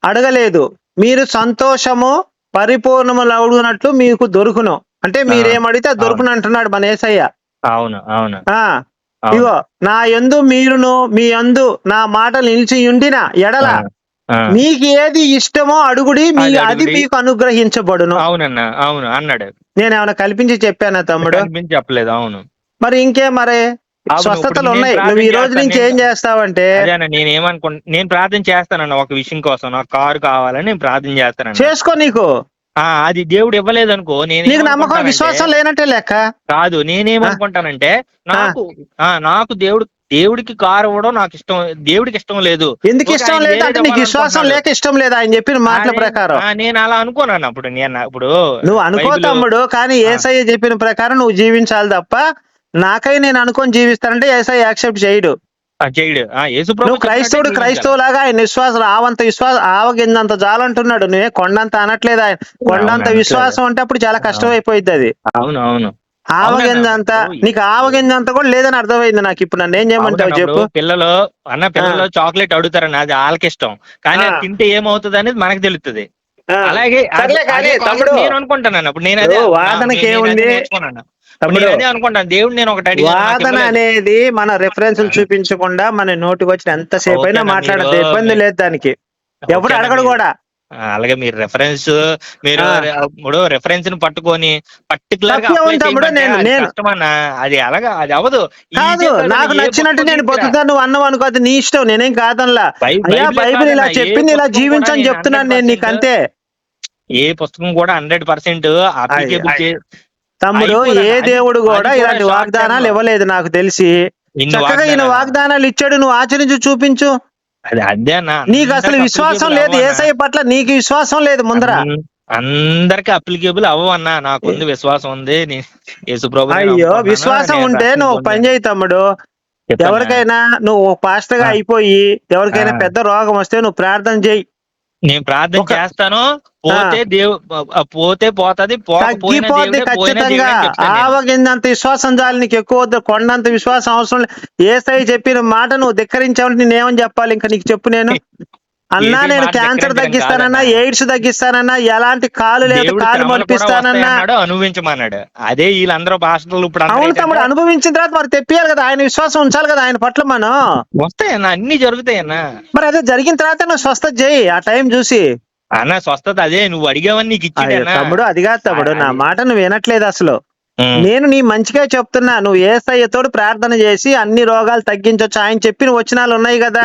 అడగలేదు, మీరు సంతోషము పరిపూర్ణములవునట్లు మీకు దొరుకును. అంటే మీరేమడిగితే దొరుకును అంటున్నాడు మన యేసయ్య. అవును ఇగో నా యందు మీరును మీ యందు నా మాటలు నిలిచి ఉండిన ఎడల మీకు ఏది ఇష్టమో అడుగుడి, అది మీకు అనుగ్రహించబడును. అవునన్నా, అవును అన్నాడు. నేనేమైనా కల్పించి చెప్పానా తమ్ముడు? చెప్పలేదు. అవును మరి ఇంకే మరే స్వస్థతలు ఉన్నాయి. నువ్వు ఈ రోజు నుంచి ఏం చేస్తావంటే, నేను ప్రార్థన చేస్తానన్న ఒక విషయం కోసం, నాకు కారు కావాలని నేను ప్రార్థన చేస్తాను. చేసుకో, నీకు అది దేవుడు ఇవ్వలేదు అనుకో, నీకు నమ్మకం విశ్వాసం లేనట్టే లెక్క. కాదు, నేనేమనుకుంటానంటే నాకు దేవుడికి కారు ఇవ్వడం నాకు ఇష్టం, దేవుడికి ఇష్టం లేదు. ఎందుకు ఇష్టం లేదు అంటే నీకు విశ్వాసం లేక ఇష్టం లేదు ఆయన చెప్పిన మాటల ప్రకారం. నేను అలా అనుకోను అప్పుడు. ఇప్పుడు నువ్వు అనుకో తమ్ముడు, కానీ యేసయ్య చెప్పిన ప్రకారం నువ్వు జీవించాలి తప్ప నాకై నేను అనుకొని జీవిస్తానంటే యేసయ్య యాక్సెప్ట్ చేయడు. నువ్వు క్రైస్తవులాగా ఆయన విశ్వాసం ఆవగిందంత చాలంటున్నాడు, నువ్వే కొండంత అనట్లేదు. ఆయన కొండంత విశ్వాసం అంటే అప్పుడు చాలా కష్టం అయిపోయింది అది. అవును ఆవగింజంత నీకు ఆవగింజంత కూడా లేదని అర్థమైంది నాకు. ఇప్పుడు నన్ను ఏం చేయమంటావు చెప్పు? పిల్లలు చాక్లెట్ అడుగుతారని అది వాళ్ళకి ఇష్టం, కానీ తింటే ఏమవుతుంది అనేది మనకు తెలుస్తుంది. అలాగే నేను అనుకుంటాను అప్పుడు, నేను అదే వాదనకి ఏముంది అనుకుంటాను. దేవుడు నేను ఒకటి వాదన అనేది మన రెఫరెన్స్ చూపించకుండా మన నోటికి వచ్చిన ఎంతసేపు అయినా మాట్లాడదు, ఇబ్బంది లేదు దానికి, ఎవరు అడగడు కూడా. అలాగే మీరు రెఫరెన్స్ ని పట్టుకొని పర్టికులర్ అది అలాగా అది అవ్వదు. కాదు, నాకు నచ్చినట్టు నేను బతుకుతాను, నువ్వు అన్నావు అనుకో, అది నీ ఇష్టం, నేనేం కాదనలా. బైబిల్ ఇలా చెప్పింది, ఇలా జీవించని చెప్తున్నాను నేను నీకు, అంతే. ఏ పుస్తకం కూడా 100% అప్లికేబుల్ తమ్ముడు, ఏ దేవుడు కూడా ఇలాంటి వాగ్దానాలు ఇవ్వలేదు నాకు తెలిసి. ఇన్ని చక్కగా ఈయన వాగ్దానాలు. వాగ్దానాలు ఇచ్చాడు, నువ్వు ఆచరించి చూపించు. అదే అన్న, నీకు అసలు అందరికి విశ్వాసం applicable లేదు, అవ్వన్నా. యేసయ్య పట్ల నీకు విశ్వాసం లేదు ముందర. అందరికి అప్లికేబుల్ అవ్వన్నా, నాకుంది విశ్వాసం ఉంది, యేసుప్రభుని అయ్యో, నమ్ముకుంటున్నాను, విశ్వాసం నేను ఉంటే రక్షణ నువ్వు ఒక పని పొందాను. చేయి తమ్ముడు. చెప్పన్నా. ఎవరికైనా నువ్వు పాస్టర్ గా ఆ. అయిపోయి ఎవరికైనా ఆ. పెద్ద రోగం వస్తే నువ్వు ప్రార్థన చేయి. నేను ప్రార్థన ఒక- చేస్తాను, పోతే పోతే పోతది, పోకపోయినా తగ్గిపోద్ది దేవుడే, పోయినా ఖచ్చితంగా. దేవుడే అని చెప్తాను నేను. ఆవగిందంత విశ్వాసం చాలు, నీకు ఎక్కువ వద్దు. కొండంత విశ్వాసం అవసరం లేదు. యేసయ్య చెప్పిన మాట నువ్వు ధిక్కరించావంటే నేనేమని చెప్పాలి ఇంకా నీకు? చెప్పు. నేను అన్నా యేసయ్య నేను మాట క్యాన్సర్ ధిక్కరించడం తగ్గిస్తానన్నా, కాదన్నా. ఎయిడ్స్ తగ్గిస్తానన్నా, ఎలాంటి కాలు లేదు దేవుడు కాలు శ్రమలు కూడా మొలిపిస్తానన్నా. వస్తాయన్నాడు, అనుభవించమన్నాడు. అదే వీళ్ళందరూ పాస్టర్లు ఇప్పుడు అందరూ అవును తమ్ముడు, ఏంటంటే, అనుభవించిన తర్వాత మరి తెప్పియాలి కదా, ఆయన విశ్వాసం ఉంచాలి కదా ఆయన పట్ల మనం. వస్తాయన్నా, అన్ని జరుగుతాయన్నా. మరి అదే జరిగిన తర్వాత నువ్వు స్వస్థత చేయి ఆ టైం చూసి. అన్న స్వస్థత అదే నువ్వు అడిగావని నీకు అయ్యో ఇచ్చాడన్నా. తమ్ముడు, అది కాదు తమ్ముడు, నా అది. మాట నువ్వు వినట్లేదు అసలు. నేను నీ మంచిగా చెప్తున్నా, నువ్వు యేసయ్యతోడు ప్రార్థన చేసి అన్ని రోగాలు తగ్గించొచ్చు. ఆయన చెప్పిన వచనాలు ఉన్నాయి కదా,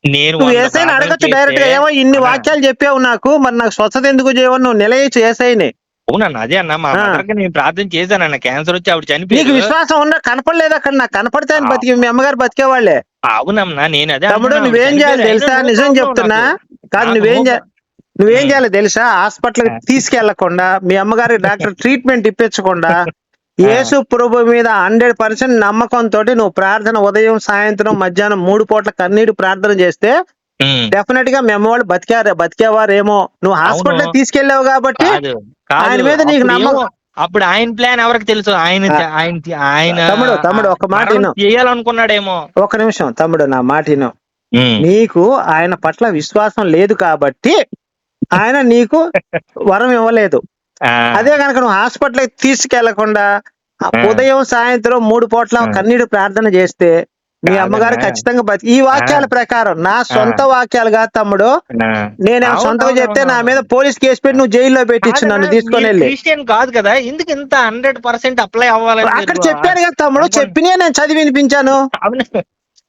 నేను నువ్వు 100 యేసయ్యని ప్రార్థన అడగచ్చు చేస్తే, డైరెక్ట్ గా. ఏమో ఇన్ని అన్నా, వాక్యాలు చెప్పావు నాకు, మరి నాకు స్వస్థత ఎందుకు చేయవు? నువ్వు నిలయచ్చు యేసయ్యని. అవునన్నా, అదే అన్న, మా ఆ. మదర్కి నేను ప్రార్థన చేశానన్న, క్యాన్సర్ వచ్చి ఆవిడ నీకు చనిపోయారు. విశ్వాసం ఉన్నా కనపడలేదు అక్కడ. నాకు కనపడితే ఆయన బతికి మీ అమ్మగారు బతికేవాళ్లే. అవునమ్మా, నేను అదే తమ్ముడు అంటున్నా, నువ్వేం ఆవిడ చేయాలి చనిపోయారు. తెలుసా? అయినా నిజం నో చెప్తున్నా. ప్రాబ్లం కాదు, నాకు. నువ్వేం చేయాలి తెలుసా? హాస్పిటల్ తీసుకెళ్లకుండా, మీ అమ్మగారికి డాక్టర్ ట్రీట్మెంట్ ఇప్పించకుండా, యేసు ప్రభు మీద 100% నమ్మకంతో నువ్వు ప్రార్థన ఉదయం సాయంత్రం మధ్యాహ్నం 3 పూట్ల కన్నీరు ప్రార్థన చేస్తే డెఫినెట్ గా మీ అమ్మ వాళ్ళు బతికేవారేమో. నువ్వు హాస్పిటల్ అవును. తీసుకెళ్లావు కాబట్టి కాదు, కాదు. ఆయన మీద నీకు అప్పుడు నమ్మకం. ఏమో, అప్పుడు ఆయన ప్లాన్ ఎవరికి తెలుసు? ఆయన తమ్ముడు ఒక మాట మరణం విను. చేయాలనుకున్నాడేమో. ఒక నిమిషం తమ్ముడు, నా మాట విను. నీకు ఆయన పట్ల విశ్వాసం లేదు కాబట్టి ఆయన నీకు వరం ఇవ్వలేదు. ఆ, అదే కనుక నువ్వు హాస్పిటల్ తీసుకెళ్లకుండా ఉదయం సాయంత్రం 3 పూట్ల కన్నీరు ప్రార్థన చేస్తే మీ అమ్మగారు కాదన్నా. ఖచ్చితంగా ఈ వాక్యాల ప్రకారం, నా సొంత వాక్యాలు కాదు తమ్ముడు, నేనేమో అవును, సొంతగా అవును, చెప్తే అవును, నా మీద అవును. పోలీస్ కేసు పెట్టి నువ్వు జైల్లో పెట్టించు నన్ను తీసుకొని వెళ్ళి. క్రిస్టియన్ కాదు కదా, ఎందుకు ఇంత 100% అప్లై అవ్వాలని అక్కడ మీరు చెప్పాను కదా తమ్ముడు, అనుకోండి. చెప్పినే నేను చదివి వినిపించాను. అవును.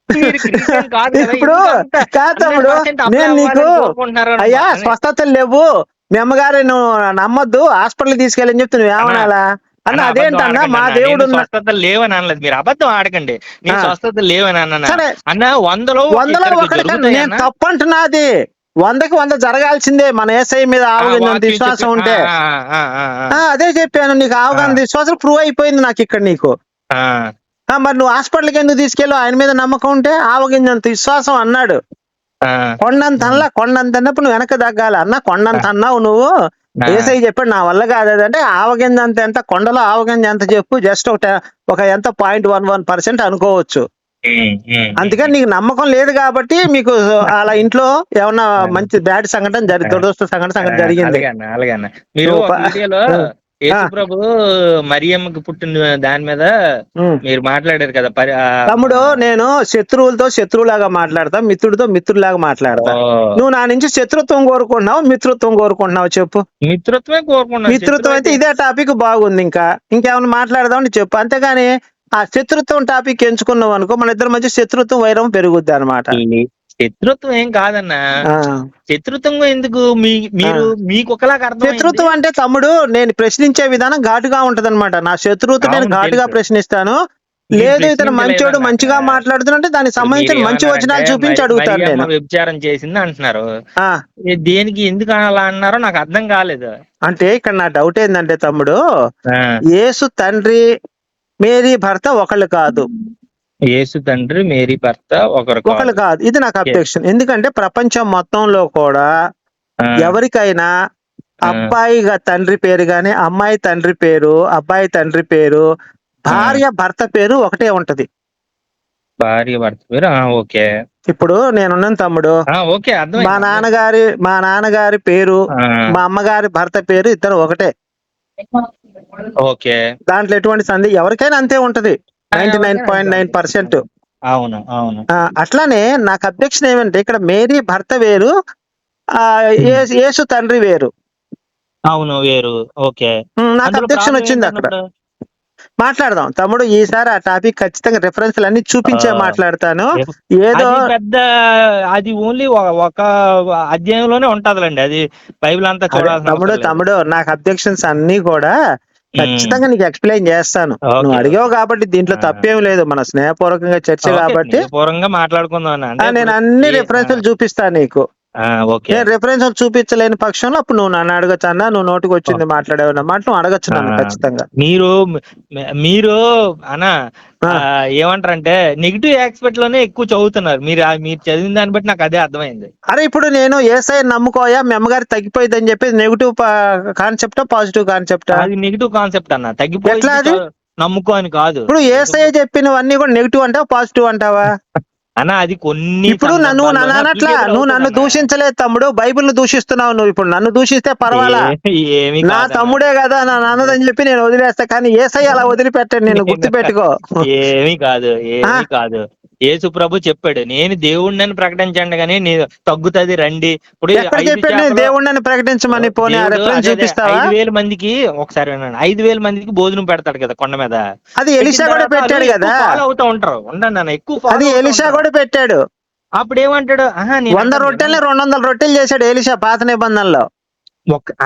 మీరు క్రిస్టియన్ కాదు కదా, ఇప్పుడు ఎందుకు అంత కాదు తమ్ముడు, 100% అప్లై నేను నీకు అవ్వాలని కోరుకుంటున్నారు అని అయ్యా అని. స్వస్థతలు లేవు, మీ అమ్మగారు నువ్వు నమ్మొద్దు, హాస్పిటల్ తీసుకెళ్ళని చెప్తే నువ్వు ఏమనాలా అన్న? అబద్ధం అదేంటన్నా, ఆడకండి మా అన్న. దేవుడు నేను స్వస్థతలు లేవని అనలేదు, మీరు అబద్ధం ఆడకండి. నేను ఆ. స్వస్థతలు లేవని అన్నా సరే. అన్న. 100లో వందలో ఇద్దరికి ఒకటి కానీ జరుగుతాయి నేను అన్న. తప్పు అంటున్నది. 100కి 100 జరగాల్సిందే మన యేసయ్య మీద ఆవగిందంత వాక్యం విశ్వాసం చెప్పి- ఉంటే. అదే చెప్పాను నీకు, ఆవగంత విశ్వాసం ప్రూవ్ అయిపోయింది నాకు ఇక్కడ నీకు. మరి నువ్వు హాస్పిటల్కి ఎందుకు తీసుకెళ్ళావు? ఆయన మీద నమ్మకం ఉంటే. ఆవగిందంత విశ్వాసం అన్నాడు. కొండంత అన్నా, కొండంత అన్నప్పుడు నువ్వు వెనక తగ్గాలి అన్న. కొండంత అన్నావు నువ్వు, యేసయ్య చెప్పాడు నా వల్ల కాదు అది అంటే. ఆవగింజ అంత ఎంత, కొండలో ఆవగింజ ఎంత చెప్పు, జస్ట్ ఒక ఎంత 0.11% అనుకోవచ్చు. అందుకని నీకు నమ్మకం లేదు కాబట్టి మీకు అలా ఇంట్లో ఏమన్నా మంచి బ్యాడ్ సంఘటన దురదృష్ట సంఘటన జరిగింది. అలాగే అన్న. మీరు నువ్వు ఒక వీడియోలో యేసు ప్రభు మరియమ్మకి పుట్టిన దాని మీద మీరు మాట్లాడారు కదా. తమ్ముడు, నేను శత్రువులతో శత్రువులాగా మాట్లాడతా, మిత్రుడితో మిత్రులాగా మాట్లాడతా. నువ్వు నా నుంచి శత్రుత్వం కోరుకుంటున్నావు, మిత్రుత్వం కోరుకుంటున్నావు చెప్పు? మిత్రత్వమే కోరుకున్నాను. మిత్రుత్వం అయితే ఇదే టాపిక్ బాగుంది. ఇంకేమైనా మాట్లాడదామని చెప్పు. అంతేగాని ఆ శత్రుత్వం టాపిక్ ఎంచుకున్నావు అనుకో, మన ఇద్దరి మధ్య శత్రుత్వం వైరం పెరుగుద్ది అనమాట. శత్రుత్వం ఏం కాదన్నా. శత్రుత్వం ఎందుకు? మీరు మీకు ఒకలాగా అర్థం. శత్రుత్వం అంటే తమ్ముడు, నేను ప్రశ్నించే విధానం ఘాటుగా ఉంటది అనమాట. నా శత్రుత్వం నేను ఘాటుగా ప్రశ్నిస్తాను. లేదు ఇతను మంచోడు మంచిగా మాట్లాడుతున్నట్టే దానికి సంబంధించిన మంచి వచనాలు చూపించి అడుగుతాను నేను. వ్యభిచారం చేసింది అంటున్నారు, దేనికి ఎందుకు అలా అన్నారో నాకు అర్థం కాలేదు. అంటే ఇక్కడ నా డౌట్ ఏంటంటే తమ్ముడు, యేసు తండ్రి మేరీ భర్త ఒకళ్ళు కాదు. యేసు తండ్రి మేరీ భర్త ఒకళ్ళు కాదు. ఇది నాకు అబ్జెక్షన్. ఎందుకంటే ప్రపంచం మొత్తంలో కూడా ఎవరికైనా అబ్బాయి తండ్రి పేరు గాని, అమ్మాయి తండ్రి పేరు, అబ్బాయి తండ్రి పేరు, భార్య భర్త పేరు ఒకటే ఉంటది. భార్య భర్త పేరు ఓకే. ఇప్పుడు నేనున్నాను తమ్ముడు, ఓకే, మా నాన్నగారి పేరు, మా అమ్మగారి భర్త పేరు ఇద్దరు ఒకటే. ఓకే, దాంట్లో ఎటువంటి సందేహం, ఎవరికైనా అంతే ఉంటది 99.9%. అవును అవును. అట్లానే నాకు అబ్జెక్షన్ ఏమంటే, ఇక్కడ మేరీ భర్త వేరు, యేసు తండ్రి వేరు. అవును, వేరు. ఓకే, నాకు అబ్జెక్షన్ వచ్చింది అక్కడ. మాట్లాడదాం తమ్ముడు, ఈసారి ఆ టాపిక్ ఖచ్చితంగా రిఫరెన్స్ అన్ని చూపించే మాట్లాడతాను. ఏదో పెద్ద అది ఓన్లీ ఒక అధ్యాయంలోనే ఉంటదిలేండి, అది బైబిల్ అంతా చూడాలి. తమ్ముడు నాకు అబ్జెక్షన్స్ అన్ని కూడా ఖచ్చితంగా నీకు ఎక్స్ప్లెయిన్ చేస్తాను. ఓకే, నువ్వు అడిగావు ఓకే. కాబట్టి దీంట్లో ఆ. తప్పేం లేదు, మన స్నేహపూర్వకంగా చర్చ ఓకే, కాబట్టి స్నేహపూర్వకంగా మాట్లాడుకుందాం అన్న. అంటే నేను ఇప్పుడు అన్ని ఏ రిఫరెన్సులు చూపిస్తాను నీకు. ఓకే. నేను రిఫరెన్సులు చూపించలేని పక్షంలో అప్పుడు నువ్వు నన్ను అడగచ్చు అన్నా, నువ్వు నోటికి వచ్చింది మాట్లాడేవు మాట నువ్వు అడగచ్చు ఆ, నన్ను ఖచ్చితంగా. మీరు మీరు అనా ఆ. ఏమంటారంటే నెగిటివ్ ఆస్పెక్ట్ లోనే ఎక్కువ చదువుతున్నారు మీరు. మీరు చదివిన దాన్ని బట్టి నాకు అదే అర్థమైంది. అరే ఇప్పుడు నేను ఏసఐ నమ్ముకోయా మీ అమ్మగారి తగ్గిపోయింది అని చెప్పి నెగిటివ్ కాన్సెప్టా పాజిటివ్ కాన్సెప్టా? అది నెగిటివ్ కాన్సెప్ట్ అన్న. ఎట్లా తగ్గిపోయింది అది? నమ్ముకో అని కాదు ఇప్పుడు ఏసఐ చెప్పినవన్నీ కూడా నెగిటివ్ అంటావా పాజిటివ్ అంటావా? అన్న. అది కొన్ని ఇప్పుడు నన్ను అనట్లా, నువ్వు నన్ను దూషించలేదు తమ్ముడు, బైబిల్ దూషిస్తున్నావు నువ్వు. ఇప్పుడు నన్ను దూషిస్తే పర్వాలా, ఏమి నా తమ్ముడే కదా నా నాన్నదని చెప్పి నేను వదిలేస్తా, కానీ ఏసై అలా వదిలిపెట్టాడు, నేను గుర్తుపెట్టుకో. ఏమీ కాదు, ఏమీ కాదు. యేసు ప్రభు చెప్పాడు, నేను దేవుణ్ణి ప్రకటించండి కానీ నేను తగ్గుతుంది రండి. ఇప్పుడు ఎక్కడ చెప్పాడు నేను దేవుణ్ణి ప్రకటించమని? పోనీ ఆ రెఫరెన్స్ చూపిస్తావా? 5,000 మందికి ఒకసారి వినండి. 5,000 మందికి భోజనం పెడతాడు కదా కొండ మీద. అది ఎలీషా కూడా పెట్టాడు కదా. ఫాలో అవుతా ఉంటారు. ఉండండి నాన్న, ఎక్కువ అది ఎలీషా కూడా పెట్టాడు. అప్పుడు ఏమంటాడు? 100 రొట్టెల్ని 200 రొట్టెలు చేశాడు ఎలీషా పాత నిబంధనలో.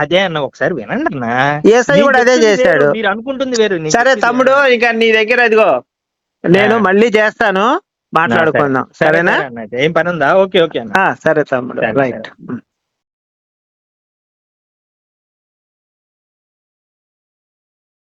అదే అన్న, ఒకసారి వినండి అన్న. ఏసై కూడా అదే చేశాడు. మీరు అనుకుంటుంది వేరు. సరే తమ్ముడు, ఇక నీ దగ్గర అదిగో నేను మళ్ళీ చేస్తాను, మాట్లాడుకుందాం, సరేనా? ఏం పని ఉందా? ఓకే, ఓకే అన్న. సరే తమ్ముడు, సరే, రైట్. సరే.